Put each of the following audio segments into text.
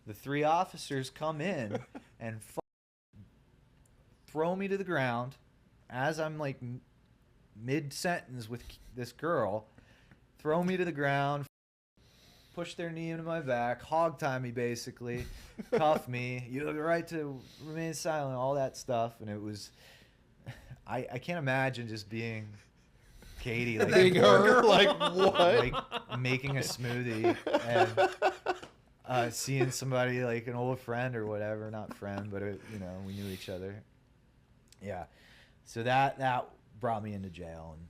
the 3 officers come in and throw me to the ground as I'm like mid-sentence with this girl. Throw me to the ground, push their knee into my back, hog tie me basically, cuff me. You have the right to remain silent, all that stuff. And it was, I can't imagine just being Katie, like being her, like what? Like making a smoothie and seeing somebody like an old friend or whatever, not friend, but you know, we knew each other. Yeah, so that brought me into jail, and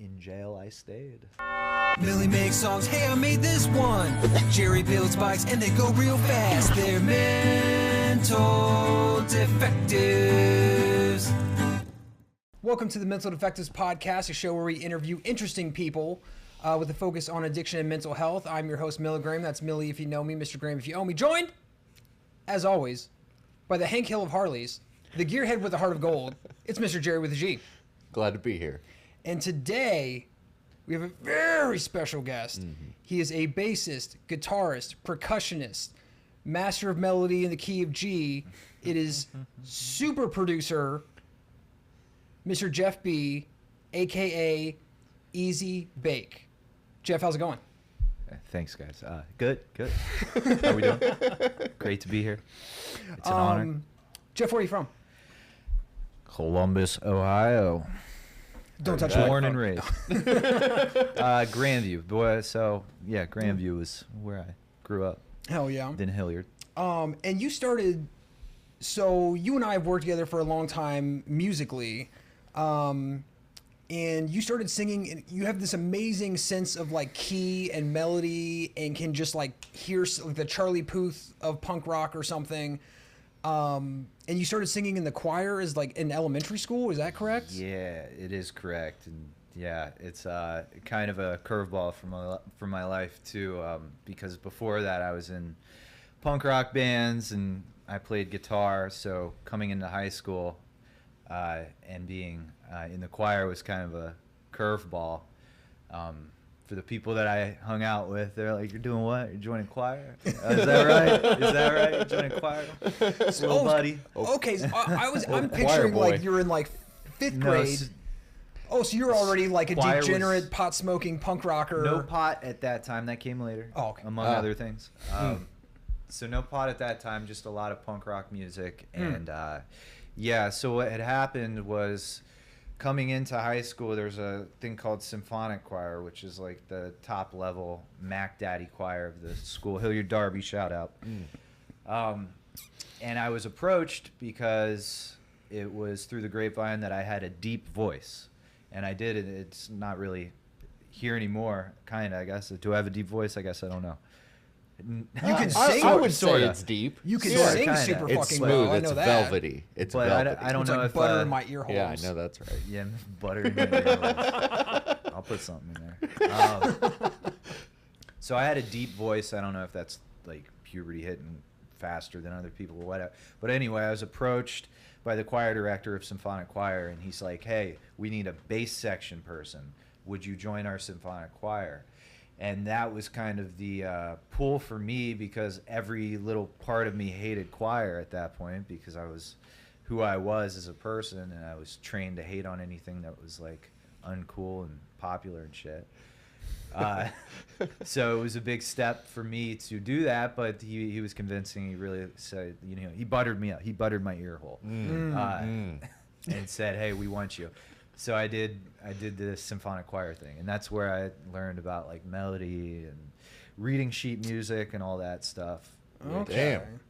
in jail I stayed. Millie makes songs, hey, I made this one. Jerry builds bikes and they go real fast. They're mental defectives. Welcome to the Mental Defectives Podcast, a show where we interview interesting people with a focus on addiction and mental health. I'm your host, Millie Graham. That's Millie if you know me, Mr. Graham if you owe me. Joined, as always, by the Hank Hill of Harleys, the gearhead with a heart of gold. It's Mr. Jerry with a G. Glad to be here. And today, we have a very special guest. Mm-hmm. He is a bassist, guitarist, percussionist, master of melody in the key of G. It is super producer, Mr. Jeff B., a.k.a. Eazybake. Jeff, how's it going? Thanks, guys. Good. How are we doing? Great to be here. It's an honor. Jeff, where are you from? Columbus, Ohio. Don't touch Born and raised. Grandview. Boy, so, yeah, Grandview is where I grew up. Hell yeah. Then Hilliard. And you started, so you and I have worked together for a long time musically. And you started singing, and you have this amazing sense of like key and melody and can just like hear like the Charlie Puth of punk rock or something. And you started singing in the choir as like in elementary school, is that correct? Yeah, it is correct. And yeah, it's kind of a curveball for my life too, because before that I was in punk rock bands and I played guitar, so coming into high school and being in the choir was kind of a curveball. For the people that I hung out with, they're like, "You're doing what? You're joining choir? Is that right? Is that right? You're joining choir, little buddy?" Okay, so I'm picturing like you're in like 5th grade. So you're already like a degenerate pot smoking punk rocker. No pot at that time. That came later. Oh, okay. Among other things. So no pot at that time. Just a lot of punk rock music, and yeah. So what had happened was, coming into high school, there's a thing called symphonic choir, which is like the top level Mac Daddy choir of the school. Hilliard Darby, shout out. And I was approached because it was through the grapevine that I had a deep voice, and I did it. It's not really here anymore, kind of, I guess. Do I have a deep voice? I guess I don't know. You can sing. I would say it's deep. You can sing kinda. super It's fucking smooth. well. I It's know that. velvety. It's But velvety. I don't It's know like if butter in my ear holes. Yeah, I know that's right. Yeah, butter in your ear holes. I'll put something in there. So I had a deep voice. I don't know if that's like puberty hitting faster than other people or whatever. But anyway, I was approached by the choir director of symphonic choir, and he's like, "Hey, we need a bass section person. Would you join our symphonic choir?" And that was kind of the pull for me, because every little part of me hated choir at that point, because I was who I was as a person, and I was trained to hate on anything that was like uncool and popular and shit. So it was a big step for me to do that, but he was convincing. He really said, you know, he buttered me up. He buttered my ear hole and said, "Hey, we want you." So I did the symphonic choir thing, and that's where I learned about like melody and reading sheet music and all that stuff. Okay. Damn.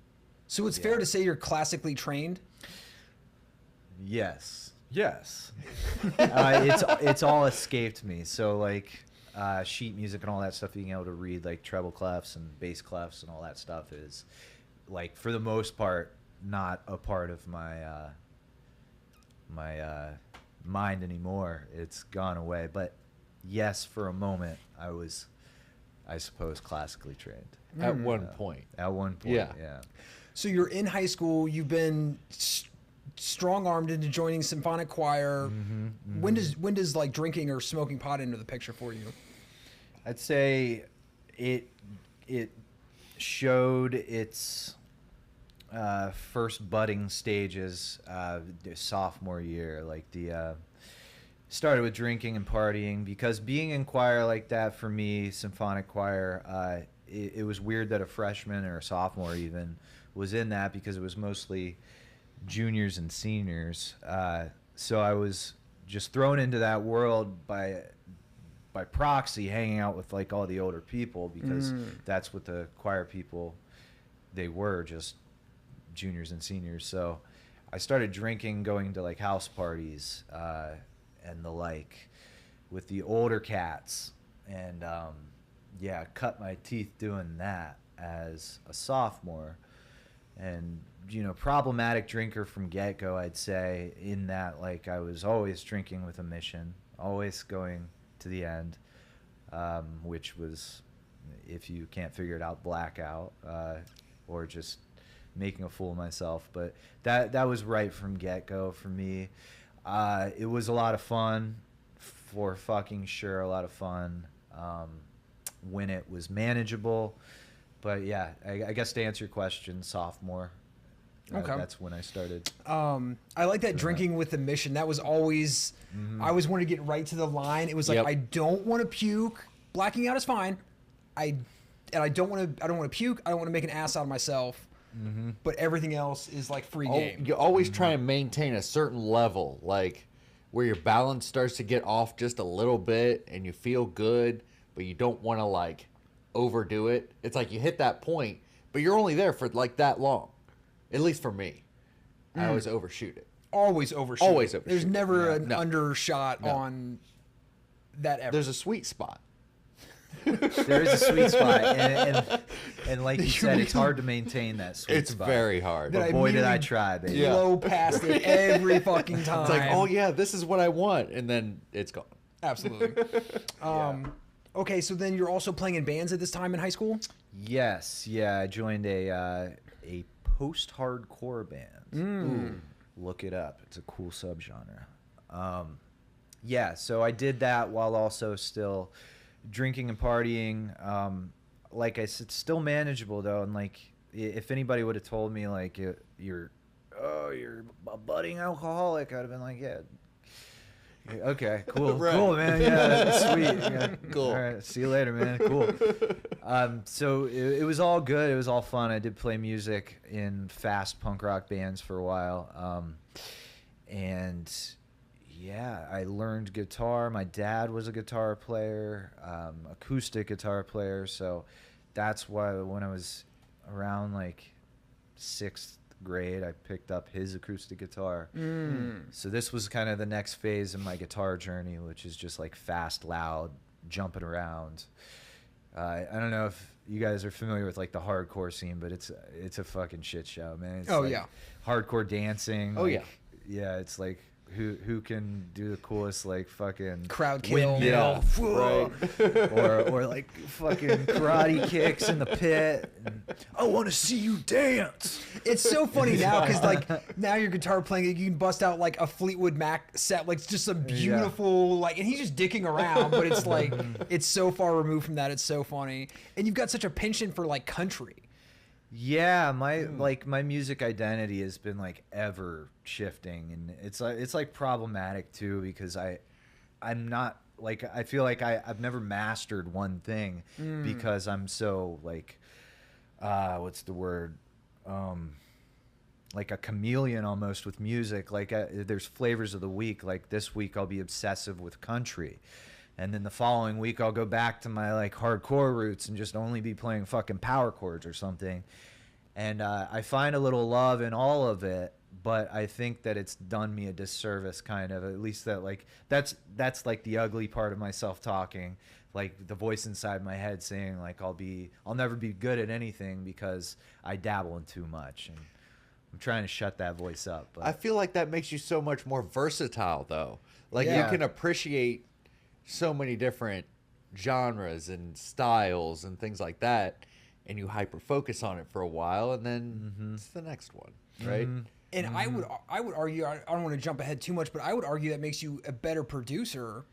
So it's fair to say you're classically trained? Yes. It's all escaped me. So like sheet music and all that stuff, being able to read like treble clefs and bass clefs and all that stuff is like, for the most part, not a part of my mind anymore. It's gone away. But yes, for a moment I was, I suppose, classically trained. At one point. At one point, yeah. So you're in high school. You've been strong-armed into joining symphonic choir. When does like drinking or smoking pot enter the picture for you? I'd say it showed its first budding stages sophomore year. Like started with drinking and partying, because being in choir like that for me, symphonic choir, it was weird that a freshman or a sophomore even was in that, because it was mostly juniors and seniors. So I was just thrown into that world by proxy, hanging out with like all the older people, because that's what the choir people, they were just juniors and seniors. So I started drinking, going to like house parties and the like with the older cats, and yeah, cut my teeth doing that as a sophomore. And problematic drinker from get-go, I'd say, in that like I was always drinking with a mission, always going to the end, which was, if you can't figure it out, blackout, or just making a fool of myself. But that was right from get-go for me. It was a lot of fun, for fucking sure, a lot of fun, when it was manageable. But yeah, I guess to answer your question, sophomore. Okay. That's when I started. I like that drinking with the mission. That was always, I always wanted to get right to the line. It was like, I don't want to puke. Blacking out is fine. I don't want to puke. I don't want to make an ass out of myself. But everything else is like free game. You always try and maintain a certain level, like where your balance starts to get off just a little bit and you feel good, but you don't want to like overdo it. It's like you hit that point, but you're only there for like that long. At least for me, I always overshoot it. Always overshoot. Always overshoot. There's never an undershot on that ever. There's a sweet spot. There is a sweet spot, and like you said, it's hard to maintain that sweet spot. It's very hard. That But boy, did I try, baby. Blow past it every fucking time. It's like, oh yeah, this is what I want, and then it's gone. Absolutely. Okay, so then you're also playing in bands at this time in high school? Yes, yeah. I joined a post-hardcore band. Look it up. It's a cool subgenre. Yeah, so I did that while also still drinking and partying. Like I said, still manageable though. And like, if anybody would have told me like you're a budding alcoholic, I'd have been like, yeah. Okay, cool, Right. Cool, man. Yeah, that's sweet. Yeah. Cool. All right, see you later, man. Cool. So it was all good. It was all fun. I did play music in fast punk rock bands for a while, and yeah, I learned guitar. My dad was a guitar player, acoustic guitar player. So that's why when I was around like 6th grade, I picked up his acoustic guitar. So this was kind of the next phase in my guitar journey, which is just like fast, loud, jumping around. I don't know if you guys are familiar with like the hardcore scene, but it's a fucking shit show, man. It's like hardcore dancing. Oh, like, yeah. It's like who can do the coolest like fucking Crowd kill. windmill, Right. or like fucking karate kicks in the pit. And, I want to see you dance. It's so funny now because like now your guitar playing, you can bust out like a Fleetwood Mac set, like it's just a beautiful like, and he's just dicking around, but it's like it's so far removed from that. It's so funny, and you've got such a penchant for like country. Yeah, my music identity has been like ever shifting, and it's like problematic too, because I'm not like, I feel like I've never mastered one thing because I'm so like what's the word, like a chameleon almost with music. Like there's flavors of the week. Like this week I'll be obsessive with country, and then the following week I'll go back to my like hardcore roots and just only be playing fucking power chords or something. And I find a little love in all of it, but I think that it's done me a disservice, kind of. At least that like that's like the ugly part of my self-talking, like the voice inside my head saying like I'll never be good at anything because I dabble in too much. And I'm trying to shut that voice up. But I feel like that makes you so much more versatile, though. Like you can appreciate so many different genres and styles and things like that, and you hyper focus on it for a while, and then it's the next one, right? And I would argue, I don't want to jump ahead too much, but I would argue that makes you a better producer.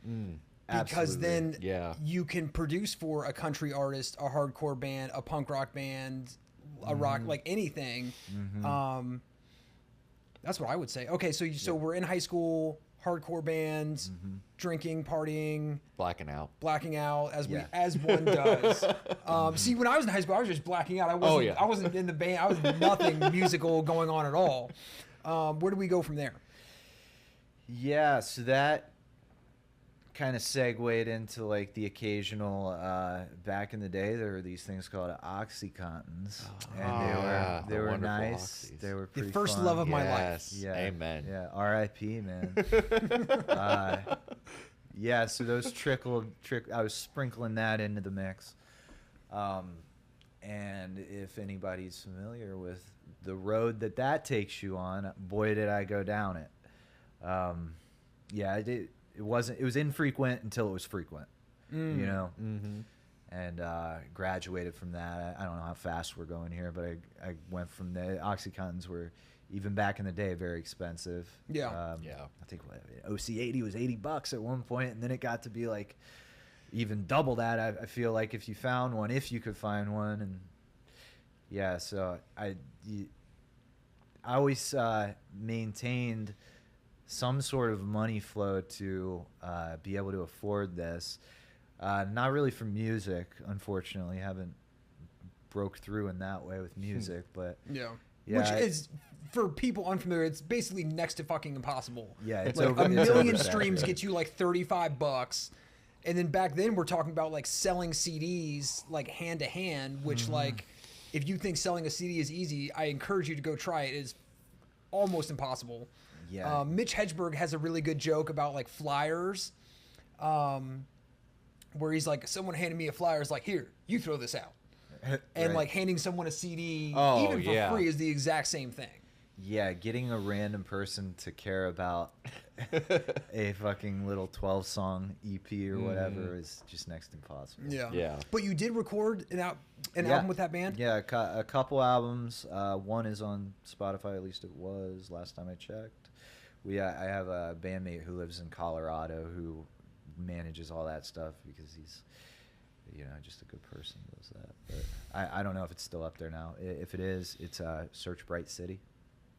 because Absolutely. then you can produce for a country artist, a hardcore band, a punk rock band, a rock, like anything. That's what I would say. Okay, so we're in high school, hardcore bands, drinking, partying, Blacking out. blacking out as one does. See, when I was in high school, I was just blacking out. I wasn't in the band. I was nothing musical going on at all. Where do we go from there? Yeah, so that kind of segued into like the occasional back in the day there were these things called oxycontins, and they were nice. Oxys. They were The pretty first fun. love of my life. Yes. Yeah. Amen. Yeah, R.I.P. man. Yeah, so those I was sprinkling that into the mix. And if anybody's familiar with the road that takes you on, boy did I go down it. Yeah, I did. It was infrequent until it was frequent, you know? And graduated from that. I don't know how fast we're going here, but I went from the Oxycontins were, even back in the day, very expensive. Yeah. I think OC80 was $80 at one point, and then it got to be like even double that. I feel like if you found one, if you could find one. And yeah, so I always maintained some sort of money flow to be able to afford this. Not really for music, unfortunately. Haven't broke through in that way with music, but Yeah. Yeah, Which is, for people unfamiliar, it's basically next to fucking impossible. Yeah, it's like over- a it's million oversaturated. streams get you like $35, and then back then we're talking about like selling CDs like hand to hand, which like if you think selling a CD is easy, I encourage you to go try it. It is almost impossible. Yeah. Mitch Hedgeberg has a really good joke about like flyers, where he's like, someone handed me a flyer, is like, here, you throw this out. And Right. like handing someone a CD, Oh, even for yeah. free, is the exact same thing. Yeah, getting a random person to care about a fucking little 12-song EP or whatever is just next to impossible. Yeah. But you did record an Yeah. album with that band? Yeah, a couple albums. One is on Spotify, at least it was last time I checked. I have a bandmate who lives in Colorado who manages all that stuff because he's, just a good person who does that. But I don't know if it's still up there now. If it is, it's search Bright City.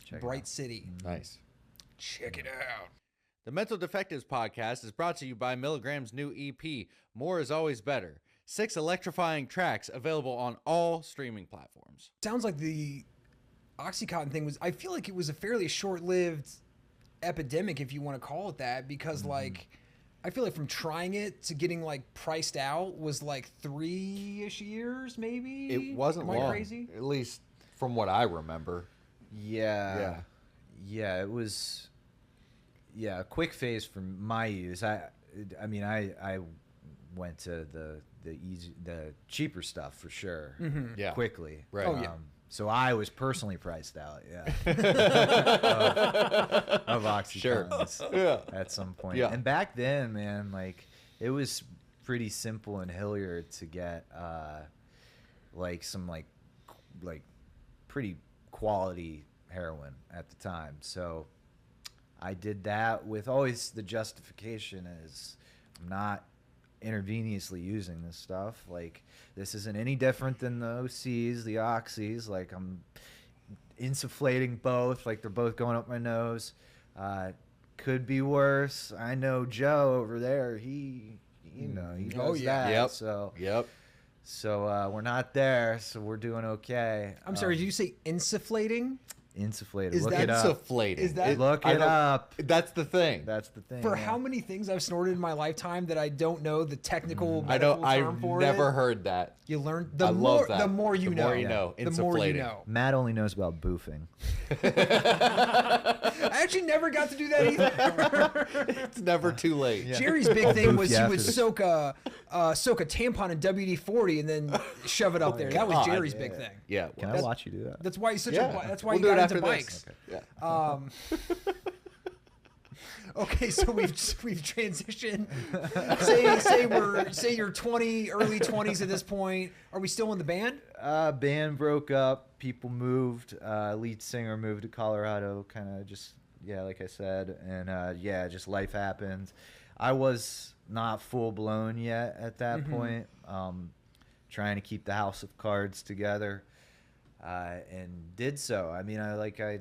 Check it Bright out. City. Nice. Check it out. The Mental Defectives Podcast is brought to you by Milligram's new EP, More is Always Better. 6 electrifying tracks available on all streaming platforms. Sounds like the Oxycontin thing I feel like it was a fairly short-lived epidemic, if you want to call it that, because like, I feel like from trying it to getting like priced out was like 3-ish years, maybe. It wasn't Am long, I crazy? at least from what I remember. Yeah. It was. Yeah, a quick phase for my use. I went to the cheaper stuff for sure. Yeah. Quickly. Right. Oh, yeah. So I was personally priced out. Yeah. of Oxycontins. Yeah. At some point. Yeah. And back then, man, like it was pretty simple in Hilliard to get like some like pretty quality heroin at the time. So I did that with always the justification is I'm not intravenously using this stuff. Like this isn't any different than the OCs, the oxys. Like I'm insufflating both. Like they're both going up my nose. Could be worse. I know Joe over there. He does Oh, yeah. that. Yep. So we're not there. So we're doing okay. I'm sorry, did you say insufflating? Insufflated. Is Look that it up. Insufflating. Is that- Look I it don't- up. That's the thing. That's the thing. For yeah. how many things I've snorted in my lifetime that I don't know the technical I medical don't. term I've for never it? heard that. You learn I love that. the more you The know. more you know. The more you Insufflating. know. Matt only knows about boofing. I actually never got to do that either. It's never too late. Jerry's big thing was Boof he you would after this. soak a tampon in WD-40 and then shove it up there. That was God, Jerry's big thing. Yeah. Can I well, watch you do that? That's why he's such yeah. a. That's why We'll he do it got after into this. bikes. Yeah. Okay, so we've transitioned. Say you're 20, early 20s at this point. Are we still in the band? Band broke up. People moved. Lead singer moved to Colorado. Kind of just like I said, and just life happened. I was not full blown yet at that point. Trying to keep the house of cards together, and did so. I mean, I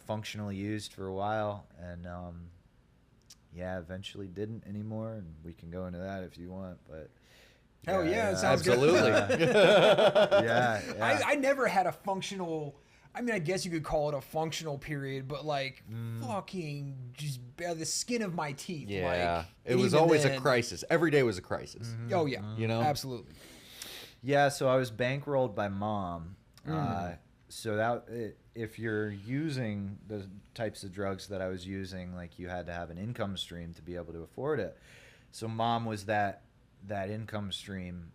functionally used for a while, and yeah, eventually didn't anymore, and we can go into that if you want, but. Hell yeah, it sounds absolutely. Yeah, I never had a functional. I mean, I guess you could call it a functional period, but like fucking just by the skin of my teeth. Yeah, like, it was even always a then- crisis. Every day was a crisis. Oh yeah, You know? absolutely. Yeah, so I was bankrolled by mom. So that if you're using the types of drugs that I was using, like you had to have an income stream to be able to afford it. So mom was that income stream,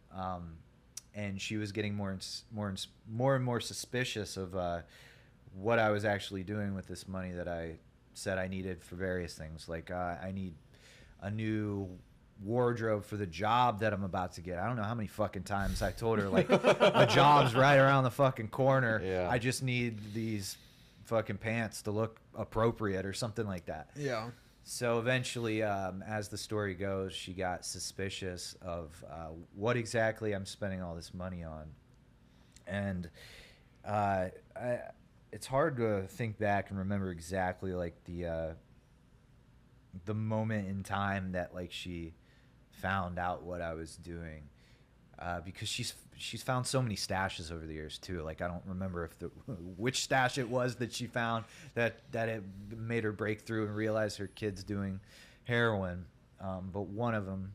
and she was getting more and more suspicious of what I was actually doing with this money that I said I needed for various things. Like I need a new wardrobe for the job that I'm about to get. I don't know how many fucking times I told her, like, the job's right around the fucking corner. Yeah. I just need these fucking pants to look appropriate or something like that. Yeah. So eventually, as the story goes, she got suspicious of what exactly I'm spending all this money on. And it's hard to think back and remember exactly, like, the moment in time that, like, she found out what I was doing, because she's found so many stashes over the years too. Like, I don't remember which stash it was that she found that it made her break through and realize her kid's doing heroin, but one of them.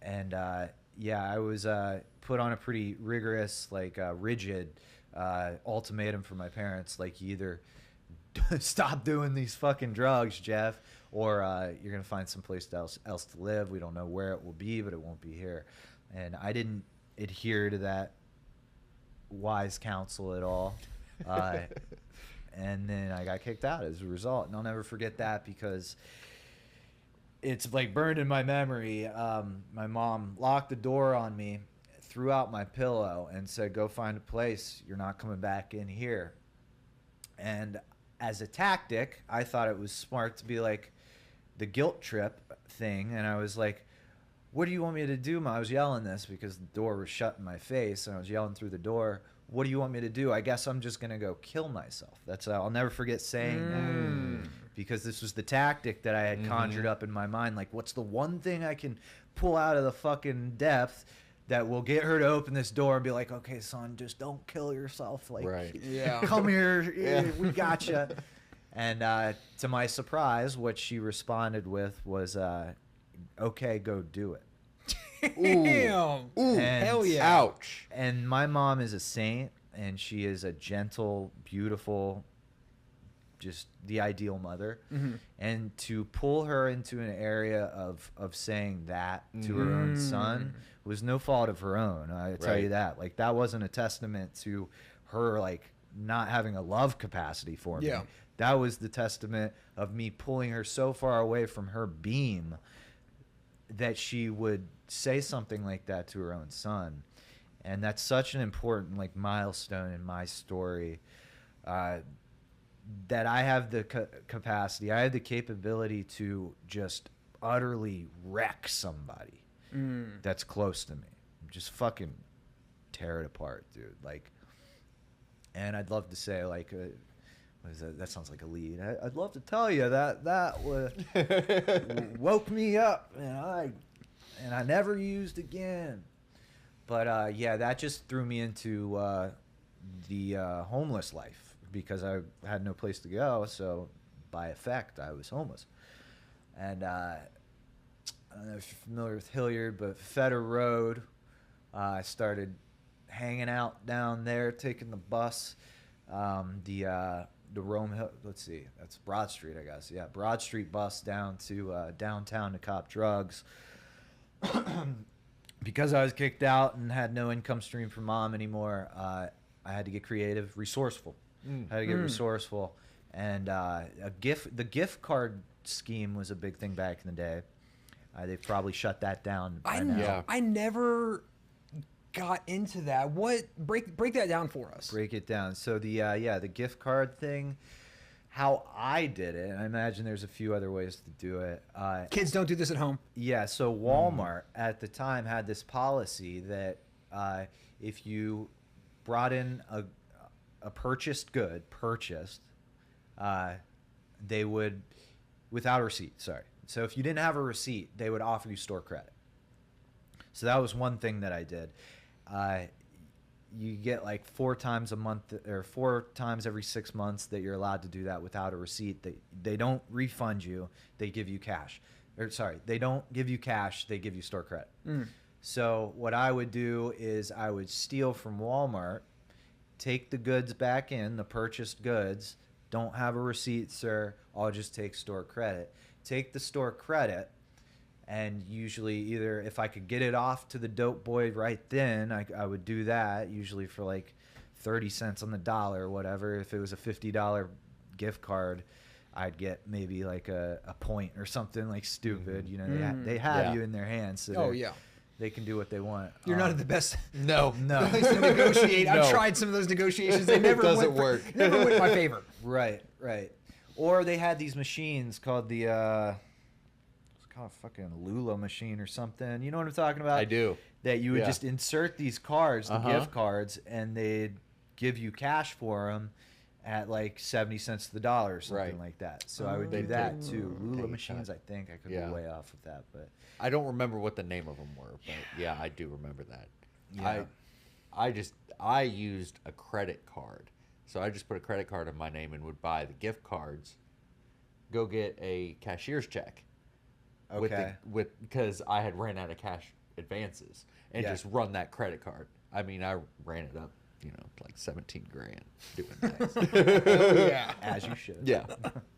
And yeah, I was put on a pretty rigorous, like, rigid ultimatum from my parents. Like, you either stop doing these fucking drugs, Jeff, or you're gonna find someplace else to live. We don't know where it will be, but it won't be here. And I didn't adhere to that wise counsel at all. And then I got kicked out as a result. And I'll never forget that, because it's like burned in my memory. My mom locked the door on me, threw out my pillow, and said, "Go find a place. You're not coming back in here." And as a tactic, I thought it was smart to be like the guilt trip thing. And I was like, "What do you want me to do, Ma?" I was yelling this because the door was shut in my face, and I was yelling through the door, "What do you want me to do? I guess I'm just going to go kill myself." I'll never forget saying that, because this was the tactic that I had conjured up in my mind. Like, what's the one thing I can pull out of the fucking depth that will get her to open this door and be like, "Okay, son, just don't kill yourself. Like, Right. Yeah. come here, we gotcha." And to my surprise, what she responded with was, "Okay, go do it." Damn. Ooh, And- hell yeah. Ouch. And my mom is a saint, and she is a gentle, beautiful, just the ideal mother. And to pull her into an area of saying that to her own son was no fault of her own. I tell you Right. that. Like, that wasn't a testament to her, like, not having a love capacity for me. Yeah. That was the testament of me pulling her so far away from her beam that she would say something like that to her own son. And that's such an important, like, milestone in my story, that I have the capacity, I have the capability to just utterly wreck somebody that's close to me. Just fucking tear it apart, dude. Like, and I'd love to say, like, what is that? That sounds like a lead. I'd love to tell you that woke me up, and I never used again. But yeah, that just threw me into the homeless life, because I had no place to go. So by effect, I was homeless. And I don't know if you're familiar with Hilliard, but Fetter Road, I started hanging out down there, taking the bus. The Rome Hill, let's see, that's Broad Street, I guess. Yeah, Broad Street bus down to downtown to cop drugs. Because I was kicked out and had no income stream from mom anymore, I had to get creative, resourceful. I had to get resourceful. And the gift card scheme was a big thing back in the day. They've probably shut that down by now. Yeah. I never got into that. What break that down for us? Break it down. So the gift card thing how I did it, and I imagine there's a few other ways to do it. Kids, don't do this at home. Yeah, so Walmart at the time had this policy that if you brought in a purchased good, they would, without a receipt, sorry. So if you didn't have a receipt, they would offer you store credit. So that was one thing that I did. You get like 4 times a month or 4 times every 6 months that you're allowed to do that without a receipt. They don't refund you. They give you cash. Or sorry, they don't give you cash. They give you store credit. So what I would do is I would steal from Walmart, take the goods back in, the purchased goods. Don't have a receipt, sir. I'll just take store credit. Take the store credit. And usually either if I could get it off to the dope boy right then, I would do that, usually for like 30 cents on the dollar or whatever. If it was a $50 gift card, I'd get maybe like a point or something like stupid. You know, they have you in their hands. So they can do what they want. You're not the best. No. Place to negotiate. No. I've tried some of those negotiations. They never doesn't work. Never went in my favor. Right. Or they had these machines called the... a fucking Lula machine or something. You know what I'm talking about? I do. That you would just insert these cards, the gift cards, and they'd give you cash for them at like 70 cents to the dollar or something like that. So I would do that too. Lula machines, I think. I could be way off with that, but I don't remember what the name of them were, but yeah, I do remember that. Yeah. I used a credit card. So I just put a credit card in my name and would buy the gift cards, go get a cashier's check. Okay. Because I had ran out of cash advances and just run that credit card. I mean, I ran it up, like 17 grand doing that. Yeah. As you should. Yeah.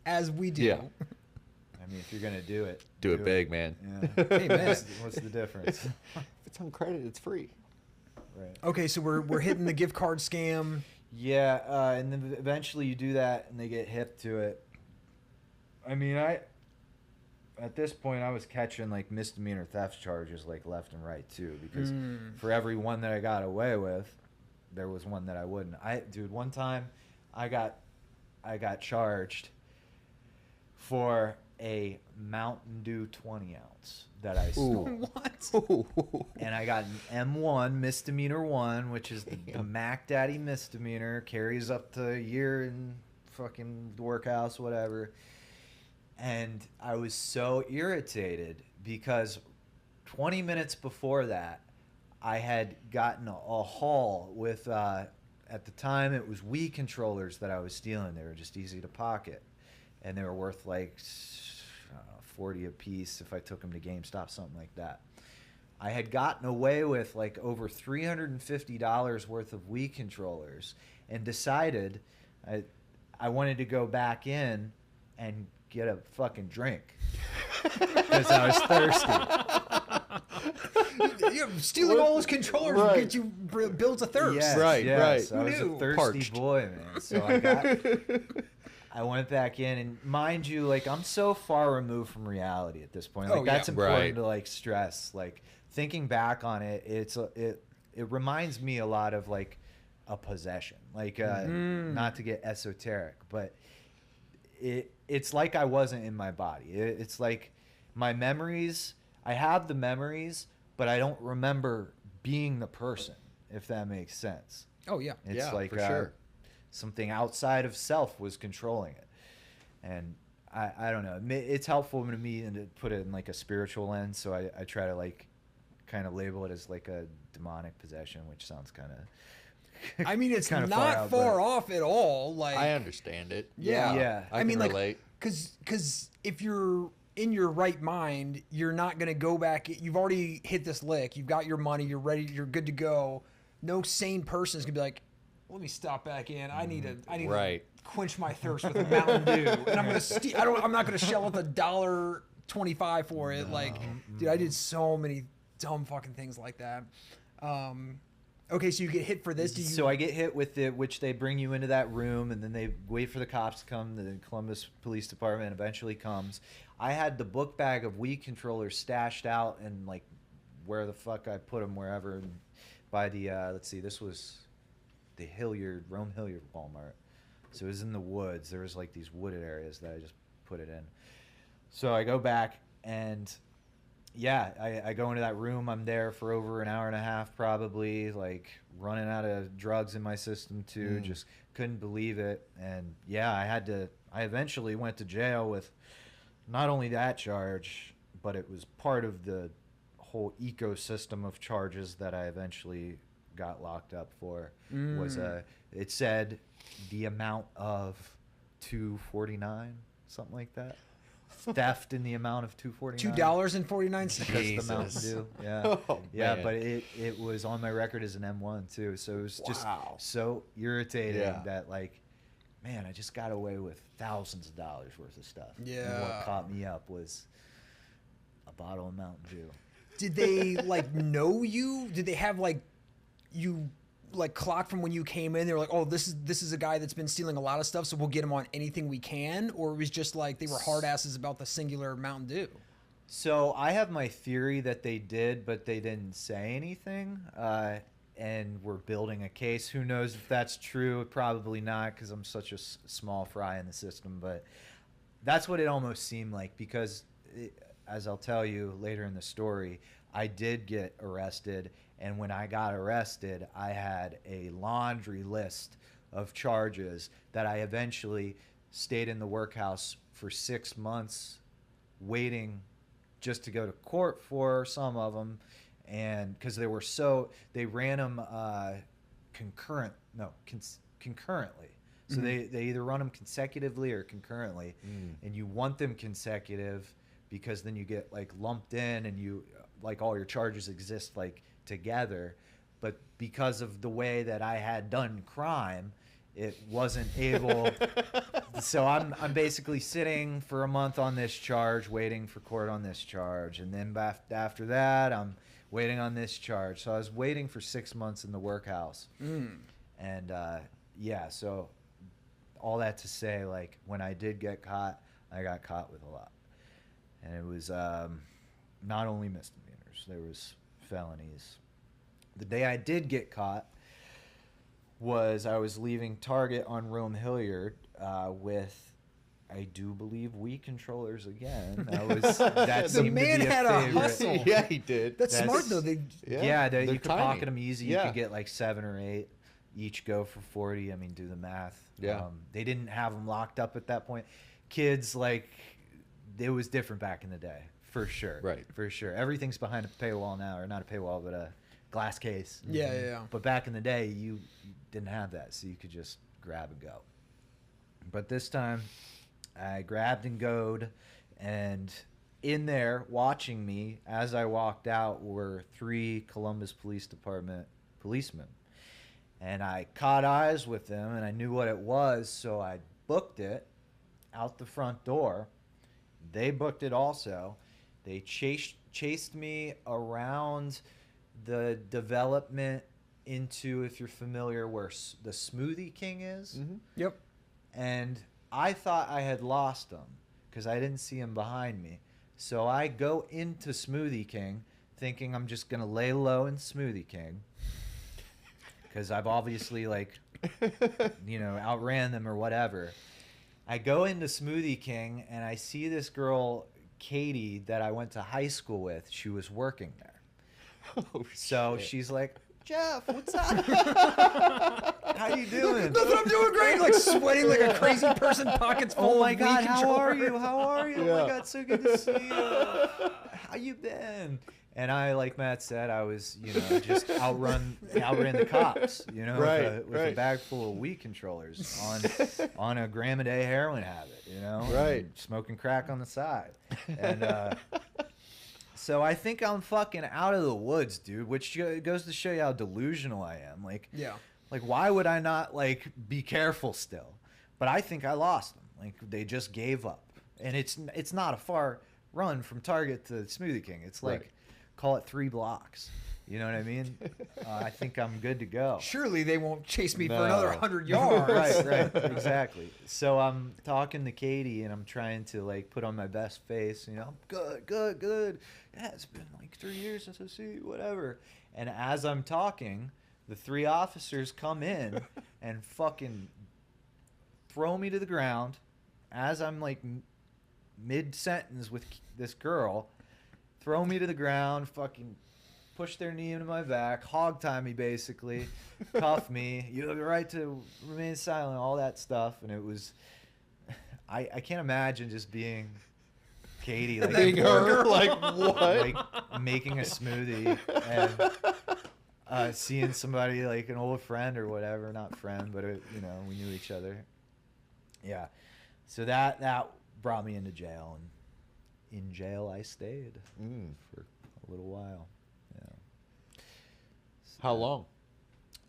As we do. Yeah. I mean, if you're going to do it. Do it big, man. Yeah. Hey, man. What's the difference? If it's on credit, it's free. Right. Okay, so we're hitting the gift card scam. Yeah, and then eventually you do that and they get hip to it. I mean, at this point, I was catching like misdemeanor theft charges like left and right too, because for every one that I got away with, there was one that I wouldn't. Dude, one time I got charged for a Mountain Dew 20 ounce that I stole. What? And I got an M1 misdemeanor 1, which is the Mac Daddy misdemeanor, carries up to a year in fucking the workhouse, whatever. And I was so irritated because 20 minutes before that, I had gotten a haul with, at the time, it was Wii controllers that I was stealing. They were just easy to pocket. And they were worth like, I don't know, 40 a piece if I took them to GameStop, something like that. I had gotten away with like over $350 worth of Wii controllers and decided I wanted to go back in and get a fucking drink because I was thirsty. Stealing all those controllers will get you builds a thirst. Yes, Right. yes. I was Who a knew? thirsty Parched. boy, man. So I went back in, and mind you, like I'm so far removed from reality at this point. Like that's important to like stress. Like thinking back on it, it reminds me a lot of like a possession. Like not to get esoteric, but it's like I wasn't in my body. It's like my memories. I have the memories, but I don't remember being the person. If that makes sense. Oh yeah. It's like for sure. Something outside of self was controlling it, and I don't know. It's helpful to me and to put it in like a spiritual lens. So I try to like kind of label it as like a demonic possession, which sounds kind of. I mean, it's kinda not far off at all. Like I understand it. Yeah. I mean, like, relate. Because if you're in your right mind, you're not gonna go back. You've already hit this lick. You've got your money. You're ready. You're good to go. No sane person is gonna be like, let me stop back in. I need to quench my thirst with a Mountain Dew, and I'm gonna I'm not gonna shell out the $1.25 for it. Dude, I did so many dumb fucking things like that. Okay, so you get hit for this. So I get hit with it, which they bring you into that room, and then they wait for the cops to come. The Columbus Police Department eventually comes. I had the book bag of Wii controllers stashed out and like where the fuck I put them, wherever. By the let's see, this was the Rome Hilliard Walmart. So it was in the woods. There was like these wooded areas that I just put it in. So I go back and yeah, I go into that room. I'm there for over an hour and a half, probably, like running out of drugs in my system too. Just couldn't believe it. And yeah, I eventually went to jail with not only that charge, but it was part of the whole ecosystem of charges that I eventually got locked up for. It said the amount of $2.49, something like that. Theft in the amount of $2.49. $2.49. That's the Mountain Dew. Yeah, Oh, yeah, man. but it was on my record as an M1 too, so it was just Wow. so irritating Yeah. that like, man, I just got away with thousands of dollars worth of stuff. And Yeah. what caught me up was a bottle of Mountain Dew. Did they like know you? Did they have like you like clock from when you came in? They were like, oh, this is a guy that's been stealing a lot of stuff, so we'll get him on anything we can. Or it was just like they were hard asses about the singular Mountain Dew. So I have my theory that they did, but they didn't say anything. And we're building a case. Who knows if that's true? Probably not, because I'm such a small fry in the system. But that's what it almost seemed like, because as I'll tell you later in the story, I did get arrested. And when I got arrested, I had a laundry list of charges that I eventually stayed in the workhouse for 6 months waiting just to go to court for some of them. And because they ran them concurrently. So they either run them consecutively or concurrently. And you want them consecutive because then you get like lumped in and you like all your charges exist like together. But because of the way that I had done crime, it wasn't able. So I'm basically sitting for a month on this charge, waiting for court on this charge. And then after that, I'm waiting on this charge. So I was waiting for 6 months in the workhouse. And yeah, so all that to say, like, when I did get caught, I got caught with a lot. And it was not only misdemeanors, there was felonies. The day I did get caught was I was leaving Target on Rome Hilliard with, I do believe, weed controllers again. That The seemed man to be had a favorite. hustle. Yeah, he did. That's That's- smart though. Yeah, they're you could tiny. pocket them easy. Yeah. You could get like 7 or 8. Each go for 40. I mean, do the math. Yeah. They didn't have them locked up at that point. Kids, like, it was different back in the day, for sure. Right. For sure. Everything's behind a paywall now, or not a paywall, but a glass case. Yeah. But back in the day, you didn't have that, so you could just grab and go. But this time, I grabbed and goed, and in there, watching me as I walked out, were 3 Columbus Police Department policemen. And I caught eyes with them, and I knew what it was, so I booked it out the front door. They booked it also. They chased me around the development into, if you're familiar, where the Smoothie King is. Yep. And I thought I had lost them because I didn't see him behind me. So I go into Smoothie King thinking I'm just going to lay low in Smoothie King because I've obviously, like, outran them or whatever. I go into Smoothie King and I see this girl, Katie, that I went to high school with. She was working there. Oh, So shit. she's like, Jeff, what's up? How you doing? Nothing, I'm doing great. Like sweating like a crazy person, pockets full. Oh my of God, weed how are controller. you? How are you? Oh Yeah. my God, so good to see you. How you been? And I, like Matt said, I was, just outran the cops, Right, with a right. bag full of weed controllers on a gram a day heroin habit, Right. and smoking crack on the side. And so I think I'm fucking out of the woods, dude, which goes to show you how delusional I am. Like, Yeah. like, why would I not, like, be careful still? But I think I lost them. Like, they just gave up. And it's not a far run from Target to Smoothie King. It's like, Right. call it 3 blocks. You know what I mean? I think I'm good to go. Surely they won't chase me for No. another 100 yards. Right, exactly. So I'm talking to Katie, and I'm trying to, like, put on my best face. I'm good. Yeah, it's been like 3 years since I see you, whatever. And as I'm talking, the 3 officers come in and fucking throw me to the ground as I'm like mid-sentence with this girl, throw me to the ground, fucking push their knee into my back, hog tie me basically, cuff me, you have the right to remain silent, all that stuff. And it was, I can't imagine just being Katie, like, Being her, like, what? like making a smoothie and seeing somebody like an old friend or whatever, not friend, but you know, we knew each other. Yeah. So that brought me into jail, and in jail I stayed for a little while. Yeah. How long?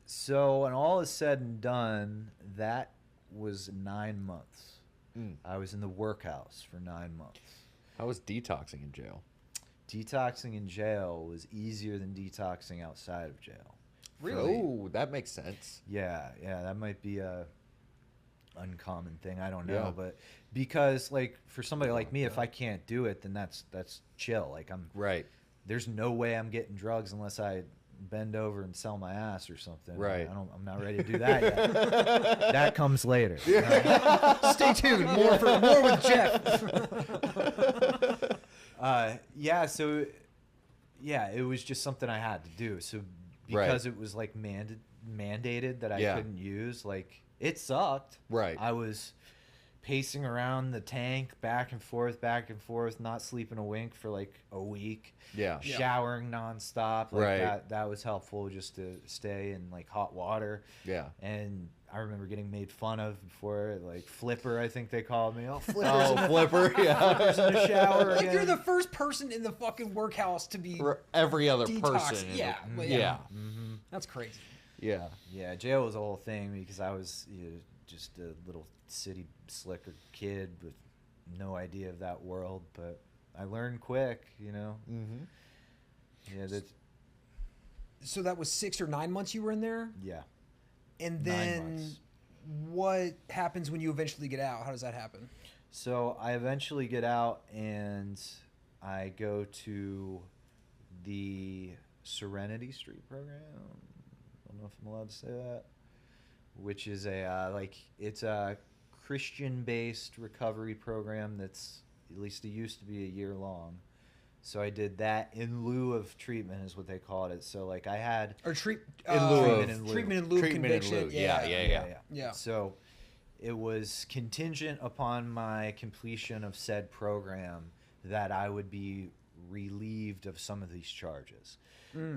So when all is said and done, that was 9 months. I was in the workhouse for 9 months. How was detoxing in jail? Detoxing in jail was easier than detoxing outside of jail. Really? Oh, that makes sense. Yeah, that might be a uncommon thing. I don't know, Yeah. but because like for somebody like me, if I can't do it, then that's chill. Like Right. There's no way I'm getting drugs unless I bend over and sell my ass or something. Right. I'm not ready to do that yet. That comes later. Stay tuned. More with Jeff. It was just something I had to do. So because it was like mandated that I couldn't use, like it sucked. Right. I was pacing around the tank back and forth, not sleeping a wink for like a week. Yeah. Showering nonstop. Like Right. that was helpful just to stay in like hot water. Yeah. And I remember getting made fun of before, like Flipper, I think they called me. Oh, Flipper. Oh, Flipper. Yeah. Flipper's in the shower Like again. you're the first person in the fucking workhouse to be For every other detoxed. person. in Yeah, the- well, Yeah. That's crazy. Yeah. Yeah, jail was a whole thing because I was just a little city slicker kid with no idea of that world, but I learned quick, you know. Mm-hmm. Yeah, that's So that was 6 or 9 months you were in there? yeah. And 9 then months. what happens when you eventually get out? How does that happen? So I eventually get out and I go to the Serenity Street program. I don't know if I'm allowed to say that. Which is it's a Christian-based recovery program that's, at least it used to be, a year long. So I did that in lieu of treatment, is what they called it. So like I had Or lieu treatment of- in lieu of Treatment in conviction. lieu. Yeah. Yeah. So it was contingent upon my completion of said program that I would be relieved of some of these charges.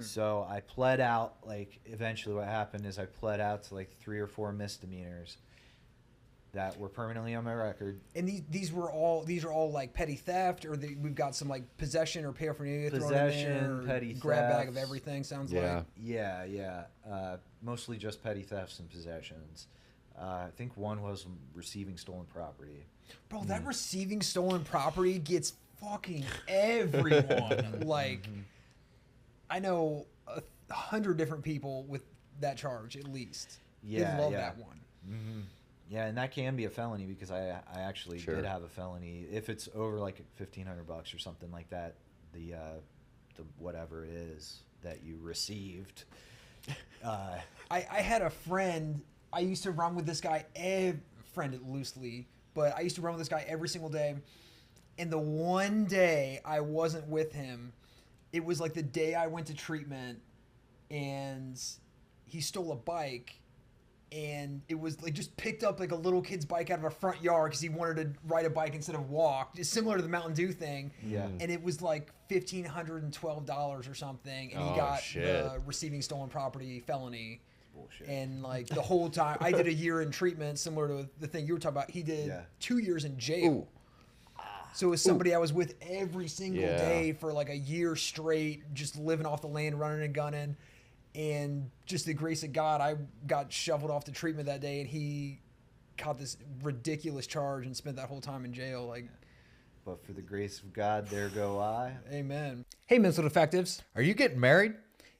So I pled out, like, eventually what happened is I pled out to like 3 or 4 misdemeanors that were permanently on my record. And these are all like petty theft, or we've got some like possession or paraphernalia thrown in Possession, there, or petty grab bag of thefts. everything. Sounds Yeah. like. Yeah. Mostly just petty thefts and possessions. I think one was receiving stolen property. Bro, that receiving stolen property gets fucking everyone. Like, I know 100 different people with that charge at least. Yeah, they love yeah. that one. Yeah, and that can be a felony because I actually Sure. did have a felony. If it's over like $1,500 or something like that, the whatever it is that you received. I had a friend. I used to run with this guy. Friend it loosely, but I used to run with this guy every single day. And the one day I wasn't with him, it was like the day I went to treatment, and he stole a bike. And it was like just picked up like a little kid's bike out of a front yard because he wanted to ride a bike instead of walk, just similar to the Mountain Dew thing. Yeah. And it was like $1,512 or something, and he Oh, got shit. the receiving stolen property felony. Bullshit. And like the whole time, I did a year in treatment, similar to the thing you were talking about. He did 2 years in jail. So it was somebody I was with every single Yeah. day for like a year straight, just living off the land, running and gunning. And just the grace of God, I got shoveled off to treatment that day, and he caught this ridiculous charge and spent that whole time in jail. Like, But for the grace of God, there go I. amen. Hey, Mental Defectives. Are you getting married?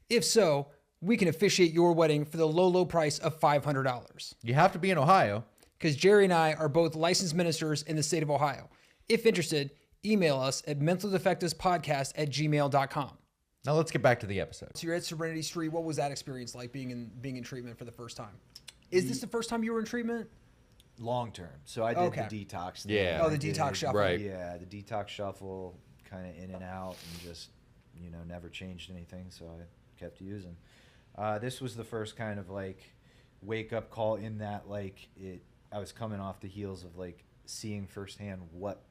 If so, we can officiate your wedding for the low, low price of $500. You have to be in Ohio. Because Jerry and I are both licensed ministers in the state of Ohio. If interested, email us at mentaldefectivespodcast@gmail.com. Now let's get back to the episode. So you're at Serenity Street. What was that experience like, being in treatment for the first time? Is this the first time you were in treatment? long term. So I did Okay. the detox thing. Yeah. Oh, the I detox did- shuffle. Right. Yeah, the detox shuffle, kind of in and out, and just, you know, never changed anything, so I kept using. This was the first kind of like wake up call in that like I was coming off the heels of like seeing firsthand what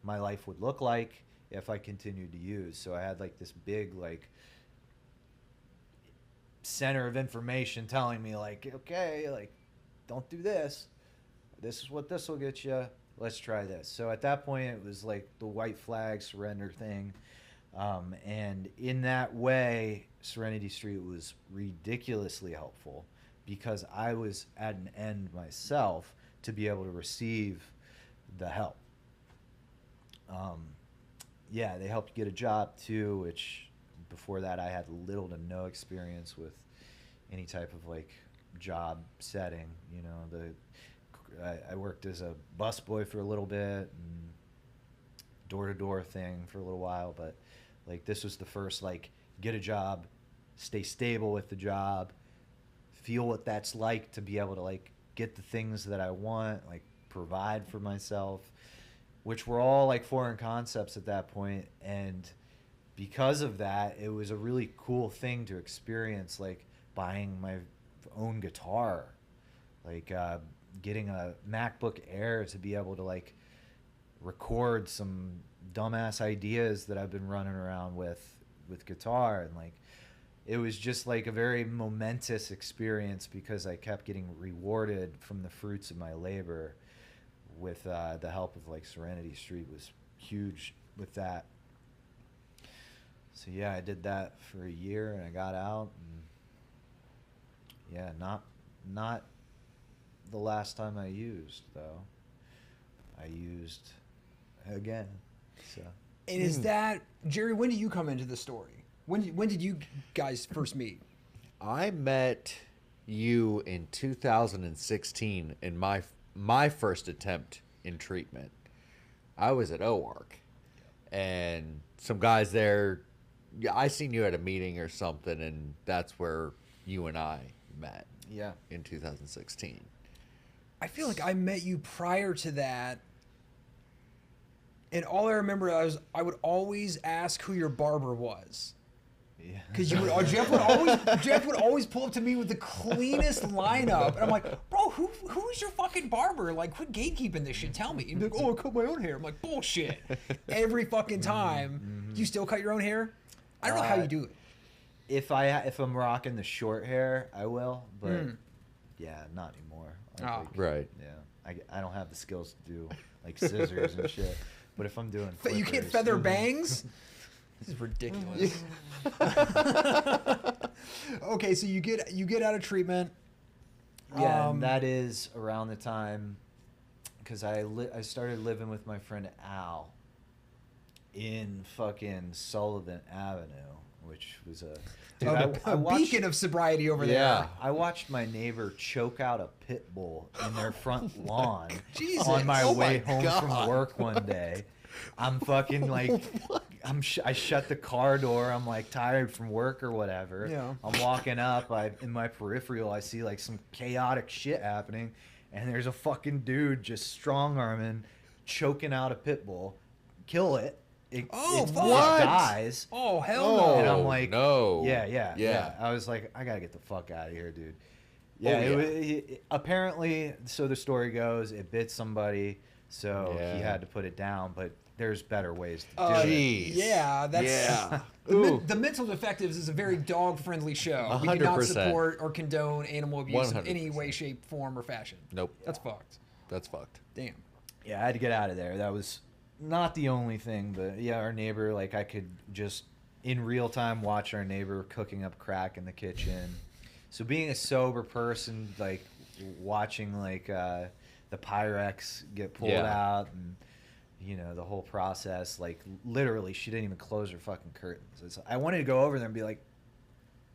my life would look like if I continued to use. So I had like this big like center of information telling me like, okay, like don't do this. This is what this will get you. Let's try this. So at that point, it was like the white flag surrender thing. And in that way, Serenity Street was ridiculously helpful because I was at an end myself to be able to receive the help. Yeah, they helped you get a job too, which before that I had little to no experience with any type of like job setting. You know, I worked as a busboy for a little bit and door-to-door thing for a little while, but like this was the first like get a job, stay stable with the job, feel what that's like to be able to like get the things that I want, like provide for myself, which were all like foreign concepts at that point. And because of that, it was a really cool thing to experience, like buying my own guitar, like getting a MacBook Air to be able to like record some dumbass ideas that I've been running around with guitar. And like it was just like a very momentous experience because I kept getting rewarded from the fruits of my labor with the help of like Serenity Street was huge with that. So yeah, I did that for a year and I got out, and yeah, not the last time I used though. I used again. So. And is that, Jerry, when did you come into the story? When did you guys first meet? I met you in 2016 in my first attempt in treatment. I was at OARC, and some guys there, yeah, I seen you at a meeting or something, and that's where you and I met. Yeah. In 2016. I feel like I met you prior to that. And all I remember I would always ask who your barber was. Yeah. Because Jeff would always pull up to me with the cleanest lineup, and I'm like, bro, who's your fucking barber? Like, quit gatekeeping this shit. Tell me. And he'd be like, oh, I cut my own hair. I'm like, bullshit. Every fucking time. Do you still cut your own hair? I don't know how you do it. If I'm rocking the short hair, I will, but yeah, not anymore. Like, Right. Yeah, I don't have the skills to do like scissors and shit. But if I'm doing You can't flippers- feather bangs? This is ridiculous. Okay, so you get out of treatment. Yeah, and that is around the time because I started living with my friend Al in fucking Sullivan Avenue, which was a dude, A beacon of sobriety over there. I watched my neighbor choke out a pit bull in their front lawn Jesus. on my Oh way my home God. from work one day. I'm fucking like, I shut the car door. I'm like tired from work or whatever. Yeah. I'm walking up. In my peripheral, I see like some chaotic shit happening, and there's a fucking dude just strong arming, choking out a pit bull, kill it. It What? dies. Oh, hell no. And I'm like, no. Yeah. I was like, I gotta get the fuck out of here, dude. Yeah, Oh, apparently, so the story goes, it bit somebody, so Yeah. he had to put it down. But there's better ways to do it. Jeez. Yeah, that's Yeah. the Mental Defectives is a very dog-friendly show. We do not 100%. support or condone animal abuse in any 100%. way, shape, form, or fashion. Nope. That's fucked. That's fucked. Damn. Yeah, I had to get out of there. That was not the only thing, but yeah, our neighbor, like I could just in real time watch our neighbor cooking up crack in the kitchen. So being a sober person, like watching like the Pyrex get pulled out and you know the whole process, like literally she didn't even close her fucking curtains. I wanted to go over there and be like,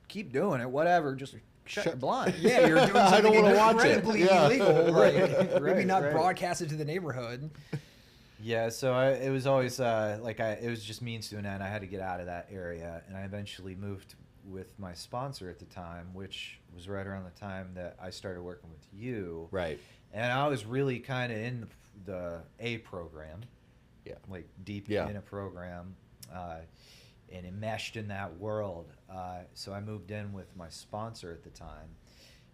keep doing it, whatever, just shut your blind. Yeah, you're doing I don't something wanna watch it. incredibly Yeah. illegal. Like, maybe Right, not right. broadcast it to the neighborhood. Yeah, so it was always it was just means to an end. I had to get out of that area, and I eventually moved with my sponsor at the time, which was right around the time that I started working with you. Right. And I was really kind of in the A program. Yeah. Like deep Yeah. in a program. And enmeshed in that world. So I moved in with my sponsor at the time.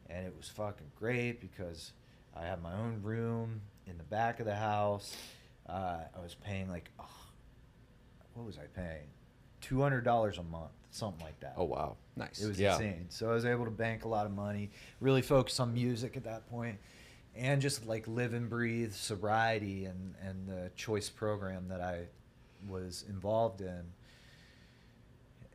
And it was fucking great because I had my own room in the back of the house. I was paying like, what was I paying? $200 a month, something like that. Oh, wow. Nice. It was Yeah. insane. So I was able to bank a lot of money, really focus on music at that point, and just like live and breathe sobriety and the choice program that I was involved in.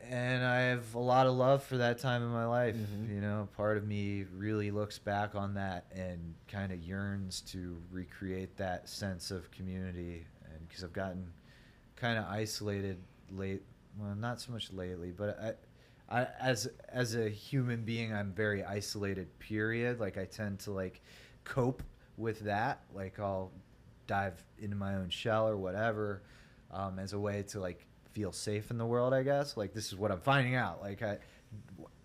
And I have a lot of love for that time in my life. Mm-hmm. You know, part of me really looks back on that and kind of yearns to recreate that sense of community. And because I've gotten kind of isolated well, not so much lately, but I as a human being, I'm very isolated, period. Like I tend to like cope with that. Like I'll dive into my own shell or whatever, as a way to like feel safe in the world, I guess. Like this is what I'm finding out. Like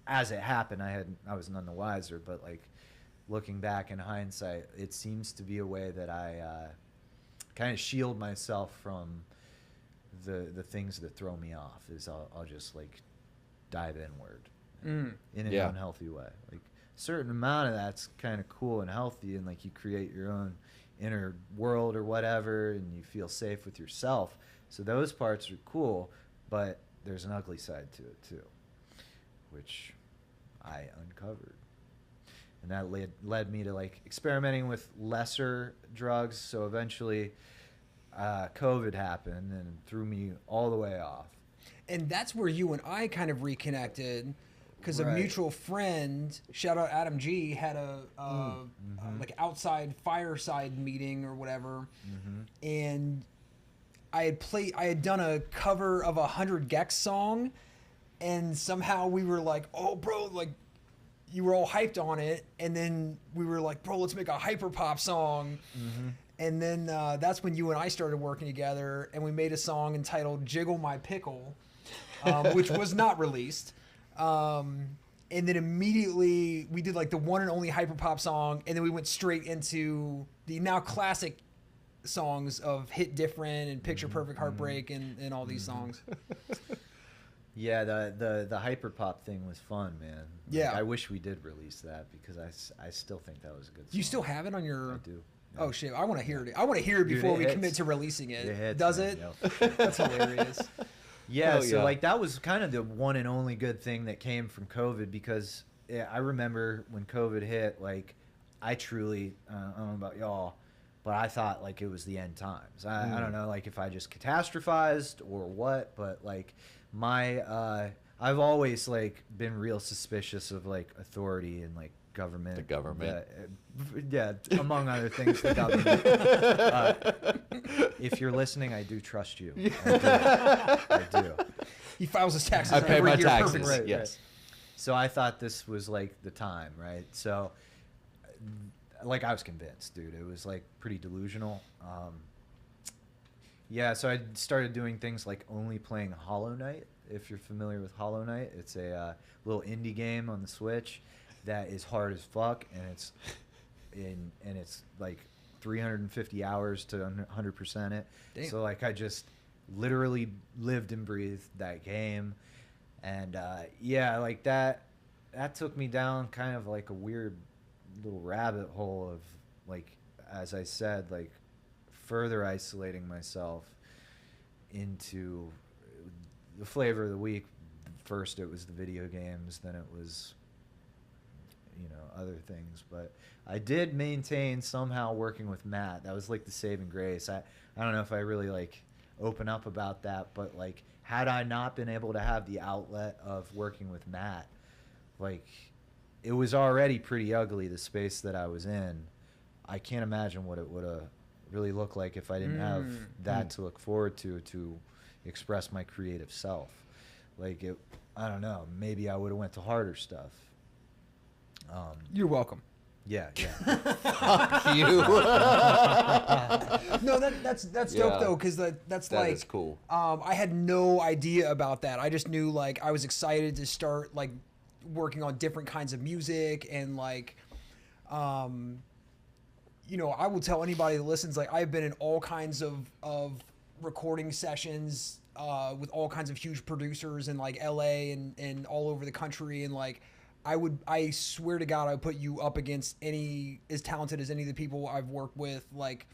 as it happened, I was none the wiser, but like looking back in hindsight, it seems to be a way that I kind of shield myself from the things that throw me off. Is I'll just like dive inward in an Yeah. unhealthy way. Like a certain amount of that's kind of cool and healthy, and like you create your own inner world or whatever, and you feel safe with yourself. So those parts are cool, but there's an ugly side to it too, which I uncovered. And that led me to like experimenting with lesser drugs. So eventually COVID happened and threw me all the way off. And that's where you and I kind of reconnected, because a Right. mutual friend, shout out Adam G, had a like outside fireside meeting or whatever, and I had done a cover of a 100 Gex song, and somehow we were like, oh bro, like you were all hyped on it, and then we were like, bro, let's make a hyper pop song. And then that's when you and I started working together, and we made a song entitled Jiggle My Pickle, which was not released. And then immediately we did like the one and only hyperpop song, and then we went straight into the now classic songs of Hit Different and Picture Perfect Heartbreak and all these songs. Yeah, the hyperpop thing was fun, man. Like, Yeah. I wish we did release that because I still think that was a good song. You still have it on your... I do. Oh shit! I want to hear it. I want to hear it Dude, before it we hits. commit to releasing it. It hits, Does man, it? yo. That's hilarious. Yeah, Hell so yeah. like that was kind of the one and only good thing that came from COVID, because I remember when COVID hit, like I truly, I don't know about y'all, but I thought like it was the end times. I don't know, like if I just catastrophized or what, but like I've always like been real suspicious of like authority and like government. The government. Yeah, among other things, the government. If you're listening, I do trust you. I do. He files his taxes I pay every my year taxes. perfectly. Right, Yes. right. So I thought this was like the time, right? So, like I was convinced, dude. It was like pretty delusional. Yeah, so I started doing things like only playing Hollow Knight. If you're familiar with Hollow Knight, it's a little indie game on the Switch that is hard as fuck, and it's like 350 hours to 100% it. Damn. So like I just literally lived and breathed that game, and yeah, like that took me down kind of like a weird little rabbit hole of like, as I said, like further isolating myself into the flavor of the week. First it was the video games, then it was, you know, other things. But I did maintain somehow working with Matt. That was like the saving grace. I don't know if I really like open up about that, but like had I not been able to have the outlet of working with Matt, like it was already pretty ugly, the space that I was in. I can't imagine what it would have really looked like if I didn't have that to look forward to express my creative self. Like it, I don't know, maybe I would have went to harder stuff. You're welcome. Yeah, yeah. Fuck you. No, that's dope Yeah. though, because that's That like is cool. I had no idea about that. I just knew like I was excited to start like working on different kinds of music and like, you know, I will tell anybody that listens, like I've been in all kinds of recording sessions with all kinds of huge producers in like LA and all over the country, and like I swear to God I would put you up against any as talented as any of the people I've worked with. Like,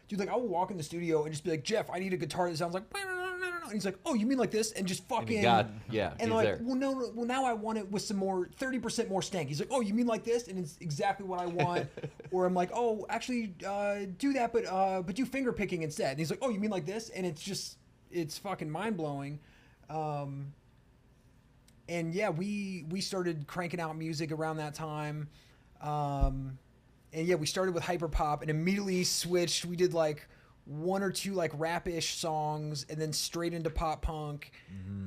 dude, like I will walk in the studio and just be like, Jeff, I need a guitar that sounds like, and he's like, oh, you mean like this? And just fucking, yeah, and he's like, there. well, now I want it with some more, 30% more stank. He's like, oh, you mean like this? And it's exactly what I want. Or I'm like, oh, actually, do that, but do finger picking instead. And he's like, oh, you mean like this? And it's fucking mind blowing. And yeah, we started cranking out music around that time. And yeah, we started with hyperpop and immediately switched. We did like one or two like rap-ish songs and then straight into pop punk.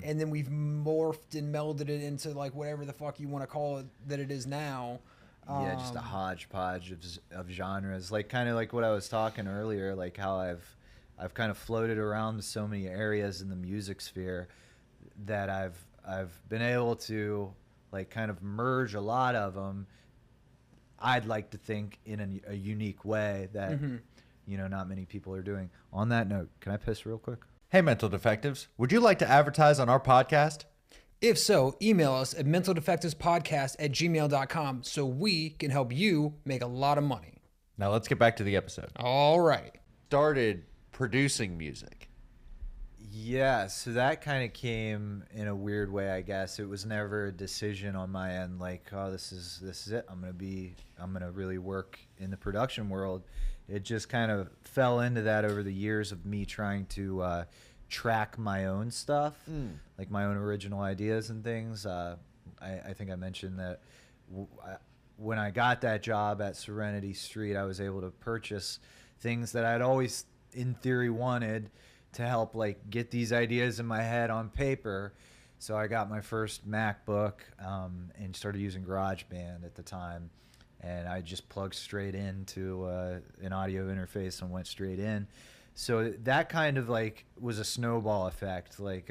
And then we've morphed and melded it into like whatever the fuck you want to call it that it is now. Yeah, just a hodgepodge of genres, like kind of like what I was talking earlier, like how I've kind of floated around to so many areas in the music sphere that I've been able to like kind of merge a lot of them. I'd like to think in a unique way that you know not many people are doing. On that note, can I piss real quick? Hey, Mental Defectives, would you like to advertise on our podcast? If so, email us at mentaldefectivespodcast@gmail.com so we can help you make a lot of money. Now let's get back to the episode. All right. Started producing music. Yeah, so that kind of came in a weird way, I guess. It was never a decision on my end, like, oh, this is it. I'm gonna really work in the production world. It just kind of fell into that over the years of me trying to track my own stuff, like my own original ideas and things. I think I mentioned that when I got that job at Serenity Street, I was able to purchase things that I'd always, in theory, wanted to help like get these ideas in my head on paper. So I got my first MacBook and started using GarageBand at the time, and I just plugged straight into an audio interface and went straight in. So that kind of like was a snowball effect. Like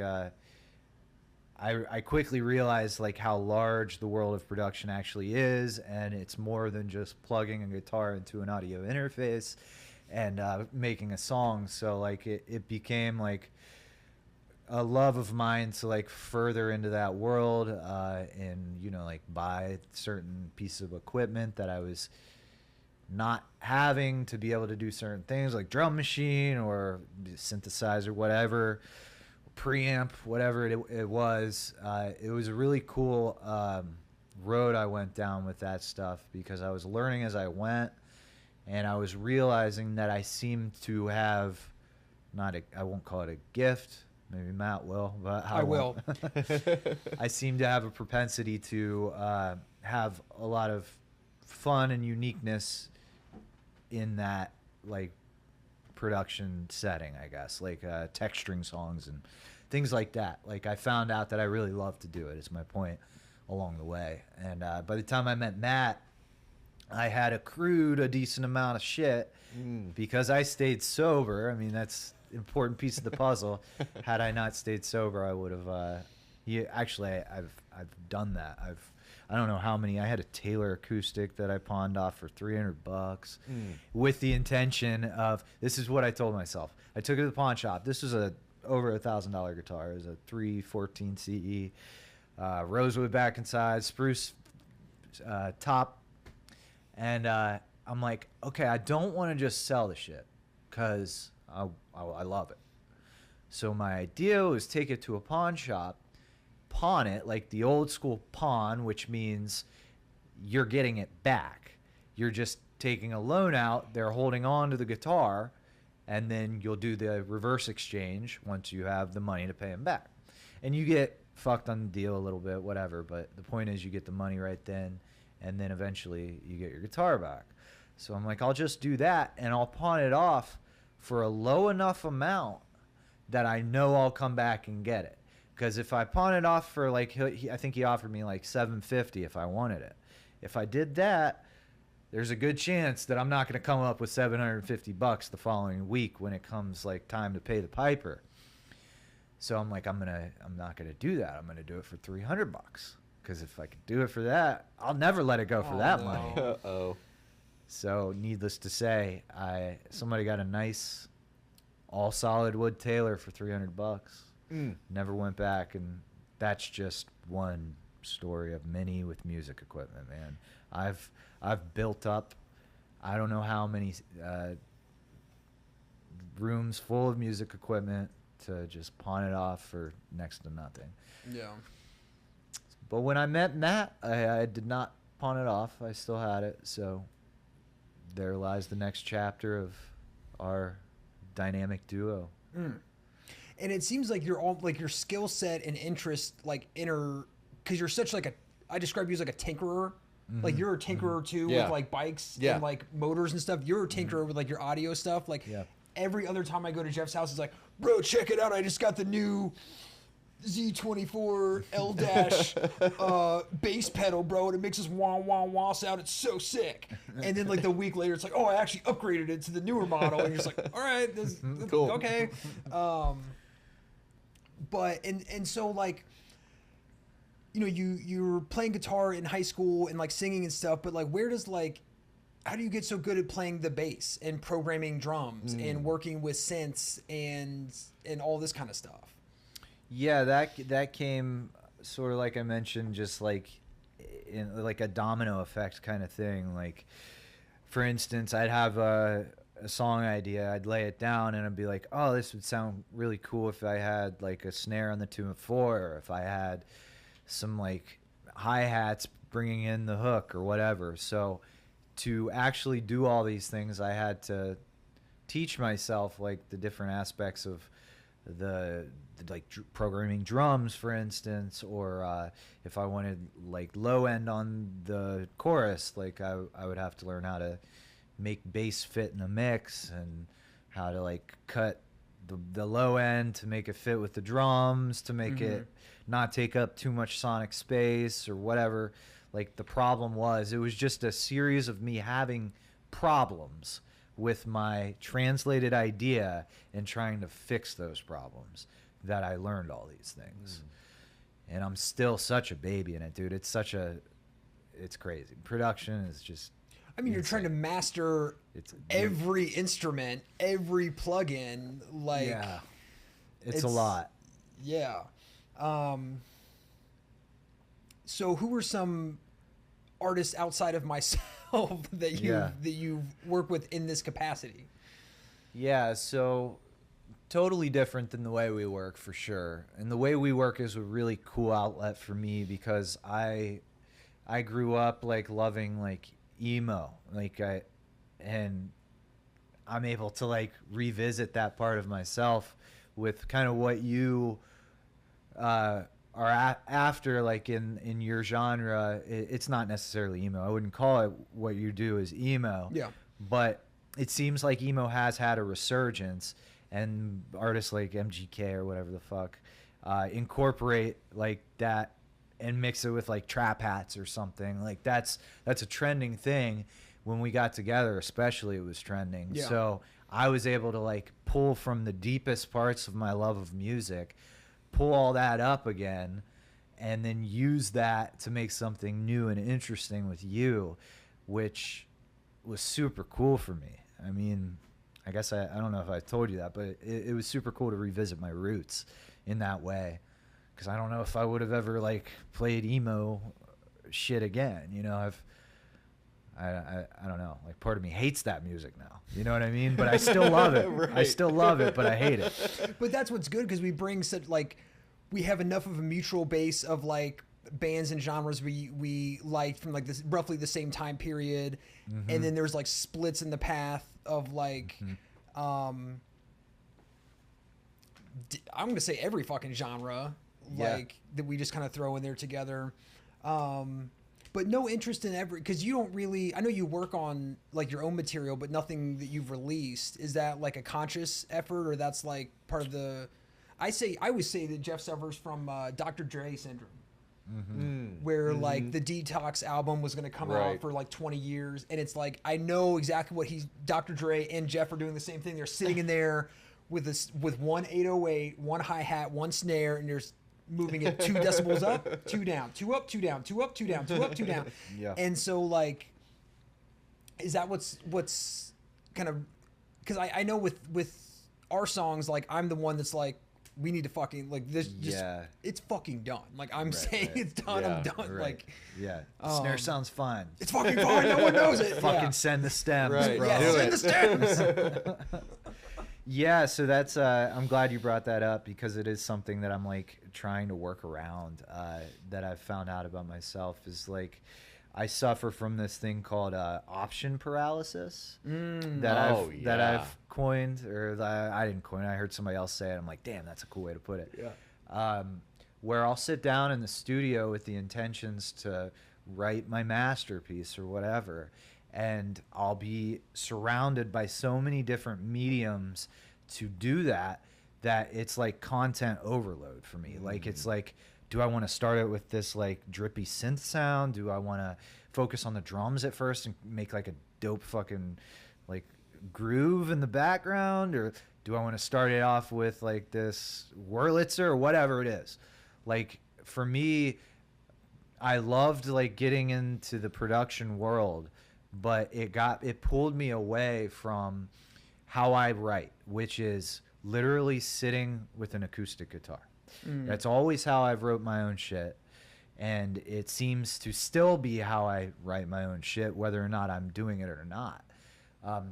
I quickly realized like how large the world of production actually is, and it's more than just plugging a guitar into an audio interface and making a song. So like it became like a love of mine to like further into that world and you know like buy certain pieces of equipment that I was not having to be able to do certain things, like drum machine or synthesizer, whatever, preamp, whatever it was. It was a really cool road I went down with that stuff because I was learning as I went. And I was realizing that I seemed to have I won't call it a gift, maybe Matt will, but I will. I seem to have a propensity to have a lot of fun and uniqueness in that like production setting, I guess, like texturing songs and things like that. Like I found out that I really love to do it, is my point along the way. And by the time I met Matt, I had accrued a decent amount of shit because I stayed sober. I mean, that's an important piece of the puzzle. Had I not stayed sober, I would have. I've done that. I don't know how many. I had a Taylor acoustic that I pawned off for $300 with the intention of, this is what I told myself. I took it to the pawn shop. This was over $1,000 guitar. It was a 314 CE, rosewood back and side, spruce top. And I'm like, okay, I don't want to just sell the shit because I love it. So my idea was take it to a pawn shop, pawn it like the old school pawn, which means you're getting it back. You're just taking a loan out, they're holding on to the guitar, and then you'll do the reverse exchange once you have the money to pay them back. And you get fucked on the deal a little bit, whatever, but the point is you get the money right then, and then eventually you get your guitar back. So I'm like, I'll just do that, and I'll pawn it off for a low enough amount that I know I'll come back and get it. Because if I pawn it off for like, I think he offered me like $750 if I wanted it. if I did that, there's a good chance that I'm not going to come up with $750 the following week when it comes like time to pay the piper. So I'm like, I'm not gonna do that. I'm gonna do it for $300, because if I could do it for that, I'll never let it go for that money. Uh-oh. So needless to say, somebody got a nice all solid wood Taylor for $300. Never went back, and that's just one story of many with music equipment, man. I've built up, I don't know how many rooms full of music equipment to just pawn it off for next to nothing. Yeah. But when I met Matt, I did not pawn it off. I still had it. So there lies the next chapter of our dynamic duo. And it seems like you're all like your skill set and interest like because you're such like I describe you as like a tinkerer. Like you're a tinkerer too with like bikes and like motors and stuff. You're a tinkerer with like your audio stuff. Like every other time I go to Jeff's house, it's like, bro, check it out. I just got the new Z24 L- bass pedal, bro, and it makes this wah wah wah sound. It's so sick. And then like the week later, it's like, oh, I actually upgraded it to the newer model, and you're just like, all right, this Cool. okay. But and so like, you know, you're playing guitar in high school and like singing and stuff, but like how do you get so good at playing the bass and programming drums and working with synths and all this kind of stuff? Yeah, that came sort of like I mentioned, just like in like a domino effect kind of thing. Like, for instance, I'd have a song idea, I'd lay it down, and I'd be like, oh, this would sound really cool if I had like a snare on the 2 and 4, or if I had some like hi-hats bringing in the hook or whatever. So to actually do all these things, I had to teach myself like the different aspects of the like programming drums, for instance, or if I wanted like low end on the chorus, like I would have to learn how to make bass fit in a mix, and how to like cut the low end to make it fit with the drums, to make it not take up too much sonic space or whatever. Like the problem was, it was just a series of me having problems with my translated idea and trying to fix those problems that I learned all these things. And I'm still such a baby in it, dude. It's crazy. Production is just, I mean, you're trying to master every instrument, every plugin. Like, yeah, it's a lot. Yeah. So who are some artists outside of myself that you work with in this capacity? Yeah, so totally different than the way we work, for sure. And the way we work is a really cool outlet for me, because I grew up like loving like emo, and I'm able to like revisit that part of myself with kind of what you are after, like in your genre. It's not necessarily emo. I wouldn't call it what you do as emo. Yeah. But it seems like emo has had a resurgence, and artists like MGK or whatever the fuck incorporate like that and mix it with like trap hats or something. Like that's a trending thing. When we got together, especially, it was trending. Yeah. So I was able to like pull from the deepest parts of my love of music, pull all that up again, and then use that to make something new and interesting with you, which was super cool for me. I mean, I guess I don't know if I told you that, but it was super cool to revisit my roots in that way, because I don't know if I would have ever like played emo shit again. You know, I don't know. Like, part of me hates that music now. You know what I mean? But I still love it. Right. I still love it, but I hate it. But that's what's good, because we bring such like, we have enough of a mutual base of like bands and genres we liked from like this roughly the same time period, and then there's like splits in the path of like I'm gonna say every fucking genre, like that we just kind of throw in there together. But no interest in because you don't really, I know you work on like your own material, but nothing that you've released. Is that like a conscious effort, or that's like part of the, I always say that Jeff suffers from Dr. Dre syndrome. where like the Detox album was going to come out for like 20 years. And it's like, I know exactly what Dr. Dre and Jeff are doing the same thing. They're sitting in there with one 808, one hi-hat, one snare, and there's moving it 2 decibels up, 2 down, 2 up, 2 down, 2 up, 2 down, 2 up, 2 down. Yeah. And so like, is that what's kind of, because I know with our songs, like I'm the one that's like, we need to fucking like this. Just, it's fucking done. Like I'm saying, it's done. I'm done. Like, snare sounds fine. It's fucking fine. No one knows it. Fucking send the stems, bro. Yeah, send the stems. Yeah, so that's. I'm glad you brought that up because it is something that I'm like trying to work around. That I've found out about myself is like, I suffer from this thing called option paralysis that I've coined, or that I didn't coin. I heard somebody else say it. I'm like, damn, that's a cool way to put it. Yeah. Where I'll sit down in the studio with the intentions to write my masterpiece or whatever, and I'll be surrounded by so many different mediums to do that it's like content overload for me. Like it's like, do I want to start it with this like drippy synth sound? Do I want to focus on the drums at first and make like a dope fucking like groove in the background? Or do I want to start it off with like this Wurlitzer or whatever it is? Like for me, I loved like getting into the production world, but it pulled me away from how I write, which is literally sitting with an acoustic guitar. That's always how I've wrote my own shit, and it seems to still be how I write my own shit, whether or not I'm doing it or not.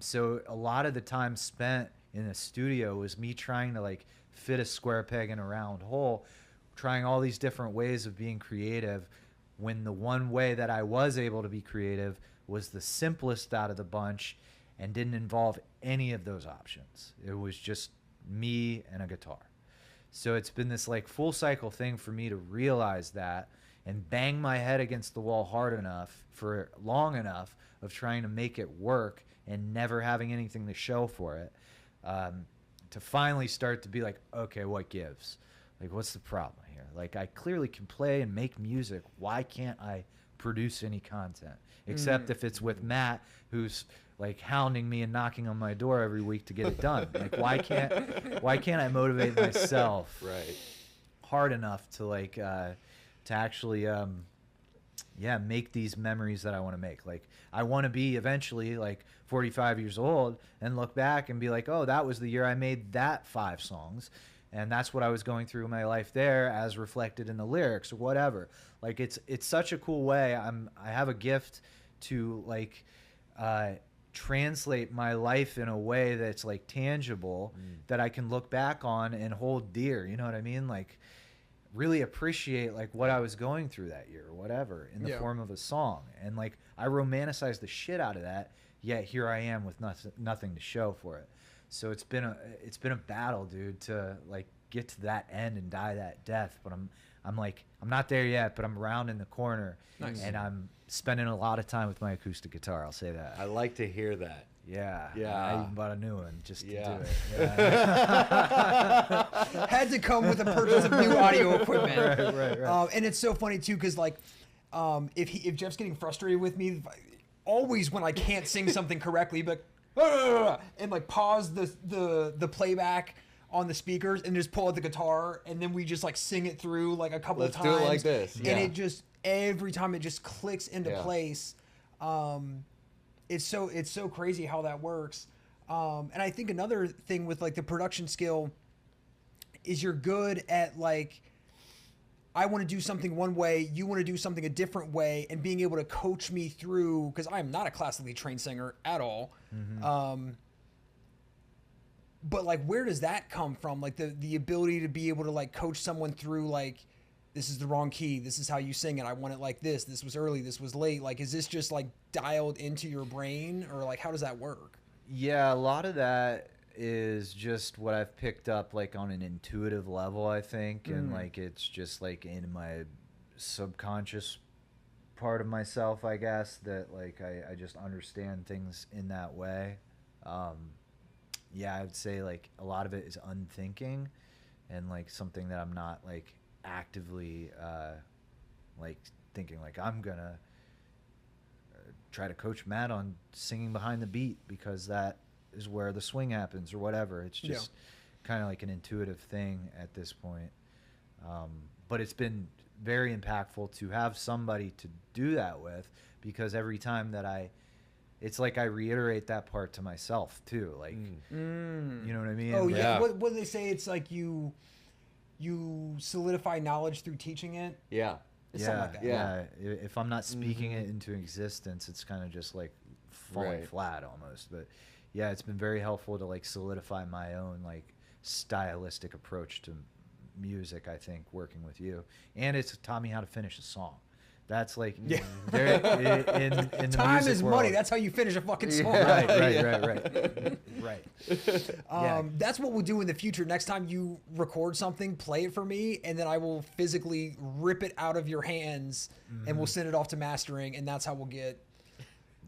So a lot of the time spent in the studio was me trying to like fit a square peg in a round hole, trying all these different ways of being creative, when the one way that I was able to be creative was the simplest out of the bunch and didn't involve any of those options. It was just me and a guitar. So it's been this like full cycle thing for me to realize that and bang my head against the wall hard enough for long enough of trying to make it work and never having anything to show for it, to finally start to be like, okay, what gives? Like, what's the problem here? Like, I clearly can play and make music. Why can't I produce any content? Except if it's with Matt, who's like hounding me and knocking on my door every week to get it done. Like, why can't I motivate myself hard enough to like to actually make these memories that I want to make? Like, I want to be eventually like 45 years old and look back and be like, oh, that was the year I made that 5 songs, and that's what I was going through in my life there, as reflected in the lyrics or whatever. Like, it's such a cool way. I have a gift to like translate my life in a way that's like tangible, that I can look back on and hold dear. You know what I mean? Like, really appreciate like what I was going through that year or whatever in the form of a song. And like, I romanticize the shit out of that, yet here I am with nothing to show for it. So it's been a battle, dude, to like get to that end and die that death. But I'm like, I'm not there yet, but I'm rounding the corner. Nice. And I'm spending a lot of time with my acoustic guitar. I'll say that. I like to hear that. Yeah. I even bought a new one just to do it. Yeah. Had to come with a purchase of new audio equipment. Right. And it's so funny too, because like, if Jeff's getting frustrated with me, always when I can't sing something correctly, but and like pause the playback on the speakers and just pull out the guitar, and then we just like sing it through like a couple of times. Let's do it like this. And it just, every time it just clicks into place. It's so crazy how that works. And I think another thing with like the production skill is you're good at like, I want to do something one way, you want to do something a different way, and being able to coach me through, because I'm not a classically trained singer at all. But like, where does that come from? Like the ability to be able to like coach someone through like, this is the wrong key, this is how you sing it, I want it like this was early, this was late. Like, is this just like dialed into your brain, or like, how does that work? Yeah, a lot of that is just what I've picked up like on an intuitive level, I think. And like, it's just like in my subconscious part of myself, I guess, that like I just understand things in that way. Yeah, I would say like a lot of it is unthinking, and like something that I'm not like actively like thinking like I'm gonna try to coach Matt on singing behind the beat because that is where the swing happens or whatever. It's just kind of like an intuitive thing at this point. But it's been very impactful to have somebody to do that with, because every time that it's like I reiterate that part to myself too. Like, you know what I mean? Oh Like, yeah. What do they say? It's like you solidify knowledge through teaching it. Yeah. It's something like that. Yeah. If I'm not speaking it into existence, it's kind of just like falling flat almost. But yeah, it's been very helpful to like solidify my own like stylistic approach to music, I think, working with you. And it's taught me how to finish a song. That's like in the Time music is world. money. That's how you finish a fucking song. Right. That's what we'll do in the future. Next time you record something, play it for me, and then I will physically rip it out of your hands, and we'll send it off to mastering, and that's how we'll get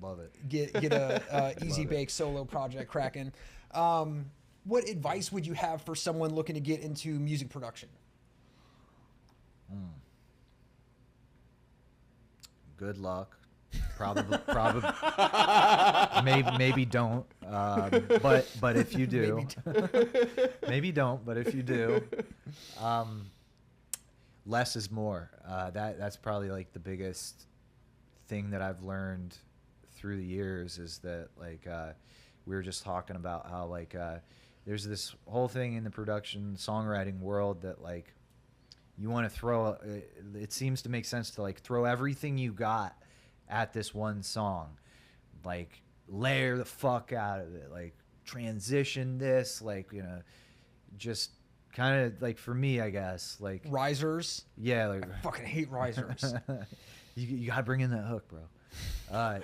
Love it. get a Eazybake solo project cracking. What advice would you have for someone looking to get into music production? Good luck. Probably, maybe don't. But if you do, maybe don't. But if you do, less is more. That's probably like the biggest thing that I've learned through the years is that like we were just talking about how like there's this whole thing in the production songwriting world that like you want to throw it seems to make sense to like throw everything you got at this one song, like layer the fuck out of it, like transition this, like, you know, just kind of like for me, I guess, like Risers. Yeah, like I fucking hate risers. you gotta bring in that hook, bro.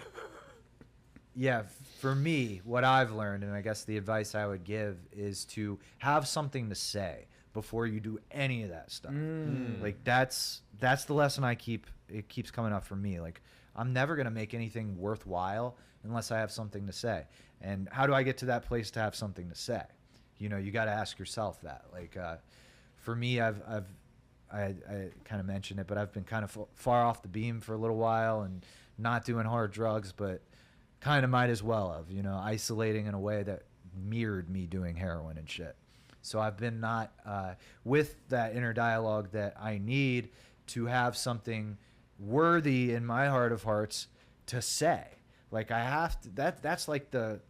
Yeah, for me, what I've learned, and I guess the advice I would give, is to have something to say before you do any of that stuff. Like that's the lesson it keeps coming up for me. Like I'm never gonna make anything worthwhile unless I have something to say. And how do I get to that place to have something to say? You know, you got to ask yourself that. Like for me, I kind of mentioned it, but I've been kind of far off the beam for a little while and not doing hard drugs, but kind of might as well have, you know, isolating in a way that mirrored me doing heroin and shit. So I've been not with that inner dialogue that I need to have something worthy in my heart of hearts to say. Like I have to, that's like the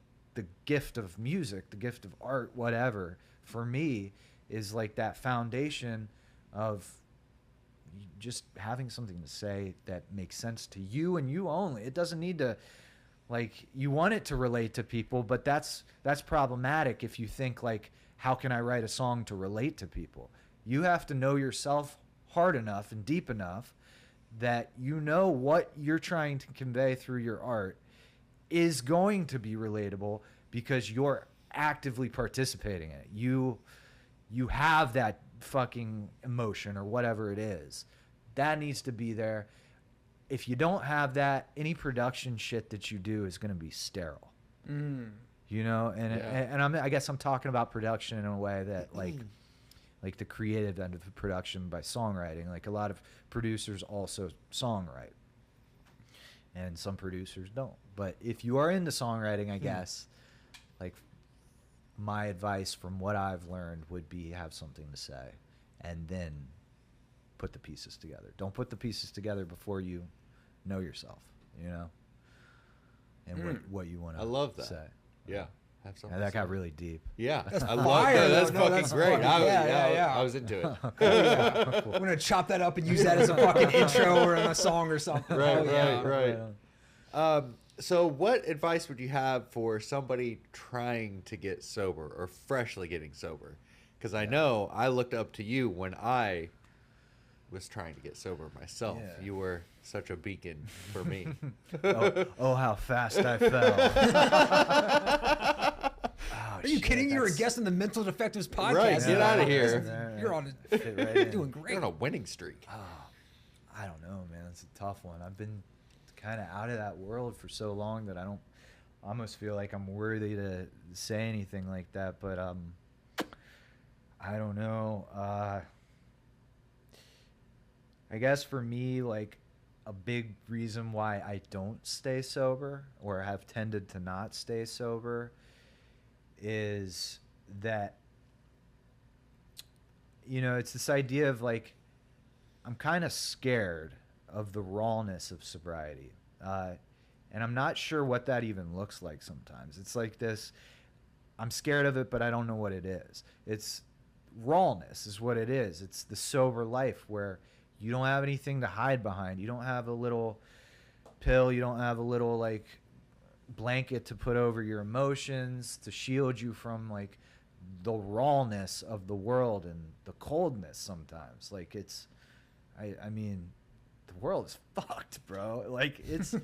gift of music, the gift of art, whatever, for me is like that foundation of just having something to say that makes sense to you and you only. It doesn't need to, like, you want it to relate to people, but that's problematic if you think like, how can I write a song to relate to people? You have to know yourself hard enough and deep enough that you know what you're trying to convey through your art is going to be relatable because you're actively participating in it. You have that fucking emotion or whatever it is. That needs to be there. If you don't have that, any production shit that you do is going to be sterile. You know, and I guess I'm talking about production in a way that like the creative end of the production by songwriting. Like a lot of producers also songwrite, and some producers don't. But if you are into songwriting, I guess, like my advice from what I've learned would be have something to say, and then put the pieces together. Don't put the pieces together before you know yourself, you know, and what you want to. I love that. Say. Yeah. Have something And that to got say. really deep. Yeah, That's I love fire, that. That's though. No, fucking that's great. fucking- yeah. I was into it. I'm gonna chop that up and use that as a fucking intro or in a song or something. Right. So what advice would you have for somebody trying to get sober or freshly getting sober? Because I know I looked up to you when I was trying to get sober myself. Yeah. You were such a beacon for me. Oh, how fast I fell. Are you kidding? You're a guest on the Mental Defectives Podcast. Right, get outta here. You're on Fit right in. doing great. You're on a winning streak. I don't know, man. It's a tough one. I've been kind of out of that world for so long that I almost feel like I'm worthy to say anything like that. But I don't know. I guess for me, like, a big reason why I don't stay sober or have tended to not stay sober is that, you know, it's this idea of like, I'm kind of scared of the rawness of sobriety. And I'm not sure what that even looks like sometimes. It's like this, I'm scared of it, but I don't know what it is. It's rawness is what it is. It's the sober life where you don't have anything to hide behind. You don't have a little pill. You don't have a little like blanket to put over your emotions to shield you from like the rawness of the world and the coldness sometimes. Like it's, I mean, the world is fucked, bro. Like it's,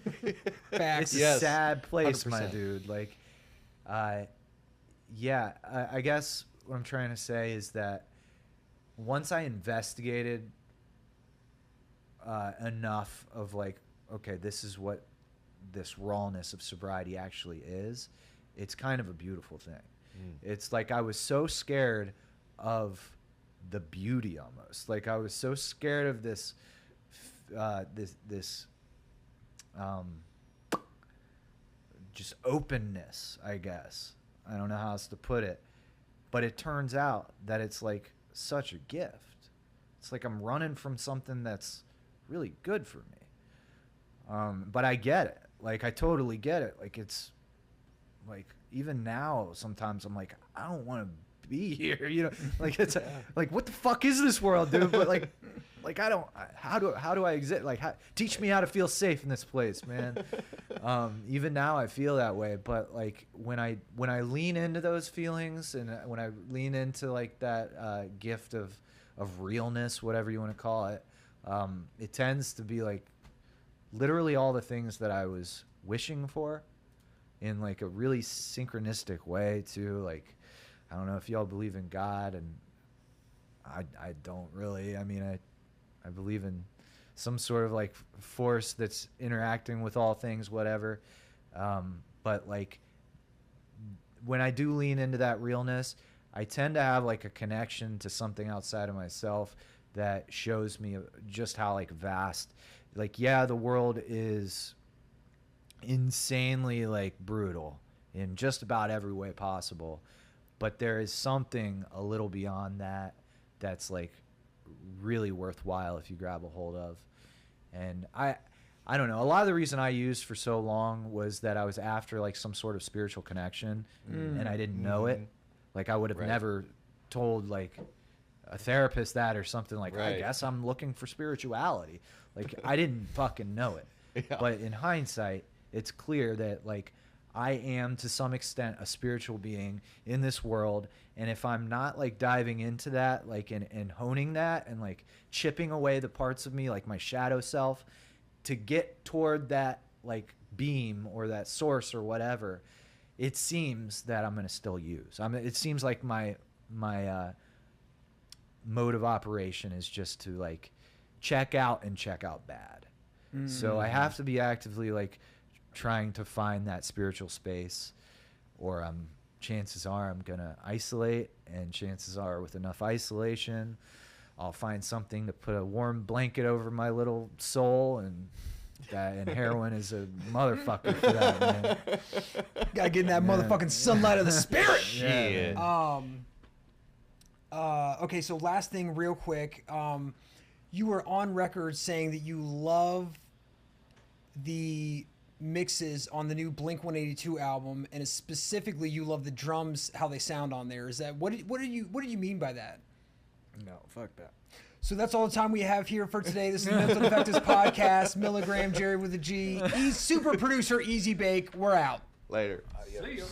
Facts. it's a sad place, 100%. my dude. Like, yeah, I guess what I'm trying to say is that once I investigated enough of like, okay, this is what this rawness of sobriety actually is, it's kind of a beautiful thing. It's like I was so scared of the beauty almost. Like I was so scared of this just openness, I guess. I don't know how else to put it. But it turns out that it's like such a gift. It's like I'm running from something that's really good for me. But I get it. Like I totally get it. Like it's like even now sometimes I'm like, I don't want to be here, you know? Like it's like what the fuck is this world, dude? But like I don't, how do I exist? Like teach me how to feel safe in this place, man. Even now I feel that way, but like when I lean into those feelings and when I lean into like that gift of realness, whatever you want to call it, it tends to be like literally all the things that I was wishing for in like a really synchronistic way too. Like, I don't know if y'all believe in God, and I don't really. I mean, I believe in some sort of like force that's interacting with all things, whatever. But like when I do lean into that realness, I tend to have like a connection to something outside of myself that shows me just how like vast, like, yeah, the world is insanely like brutal in just about every way possible, but there is something a little beyond that that's like really worthwhile if you grab a hold of. And I don't know, a lot of the reason I used for so long was that I was after like some sort of spiritual connection and I didn't know it. Like I would have never told like a therapist that or something, like I guess I'm looking for spirituality. Like I didn't fucking know it. Yeah. But in hindsight, it's clear that like I am to some extent a spiritual being in this world, and if I'm not like diving into that, like and honing that and like chipping away the parts of me like my shadow self to get toward that like beam or that source or whatever, it seems that I'm going to still use. It seems like my mode of operation is just to like check out and check out bad. So I have to be actively like trying to find that spiritual space, or chances are I'm gonna isolate, and chances are with enough isolation I'll find something to put a warm blanket over my little soul, and heroin is a motherfucker for that, man. Gotta get in that motherfucking sunlight of the spirit. Shit. Okay, so last thing real quick. You were on record saying that you love the mixes on the new Blink-182 album, and specifically you love the drums, how they sound on there. Is that what do you mean by that? No, fuck that. So that's all the time we have here for today. This is the Mental Defectives Podcast. Milligram, Jerry with a G. Super producer Eazybake. We're out. Later. See ya.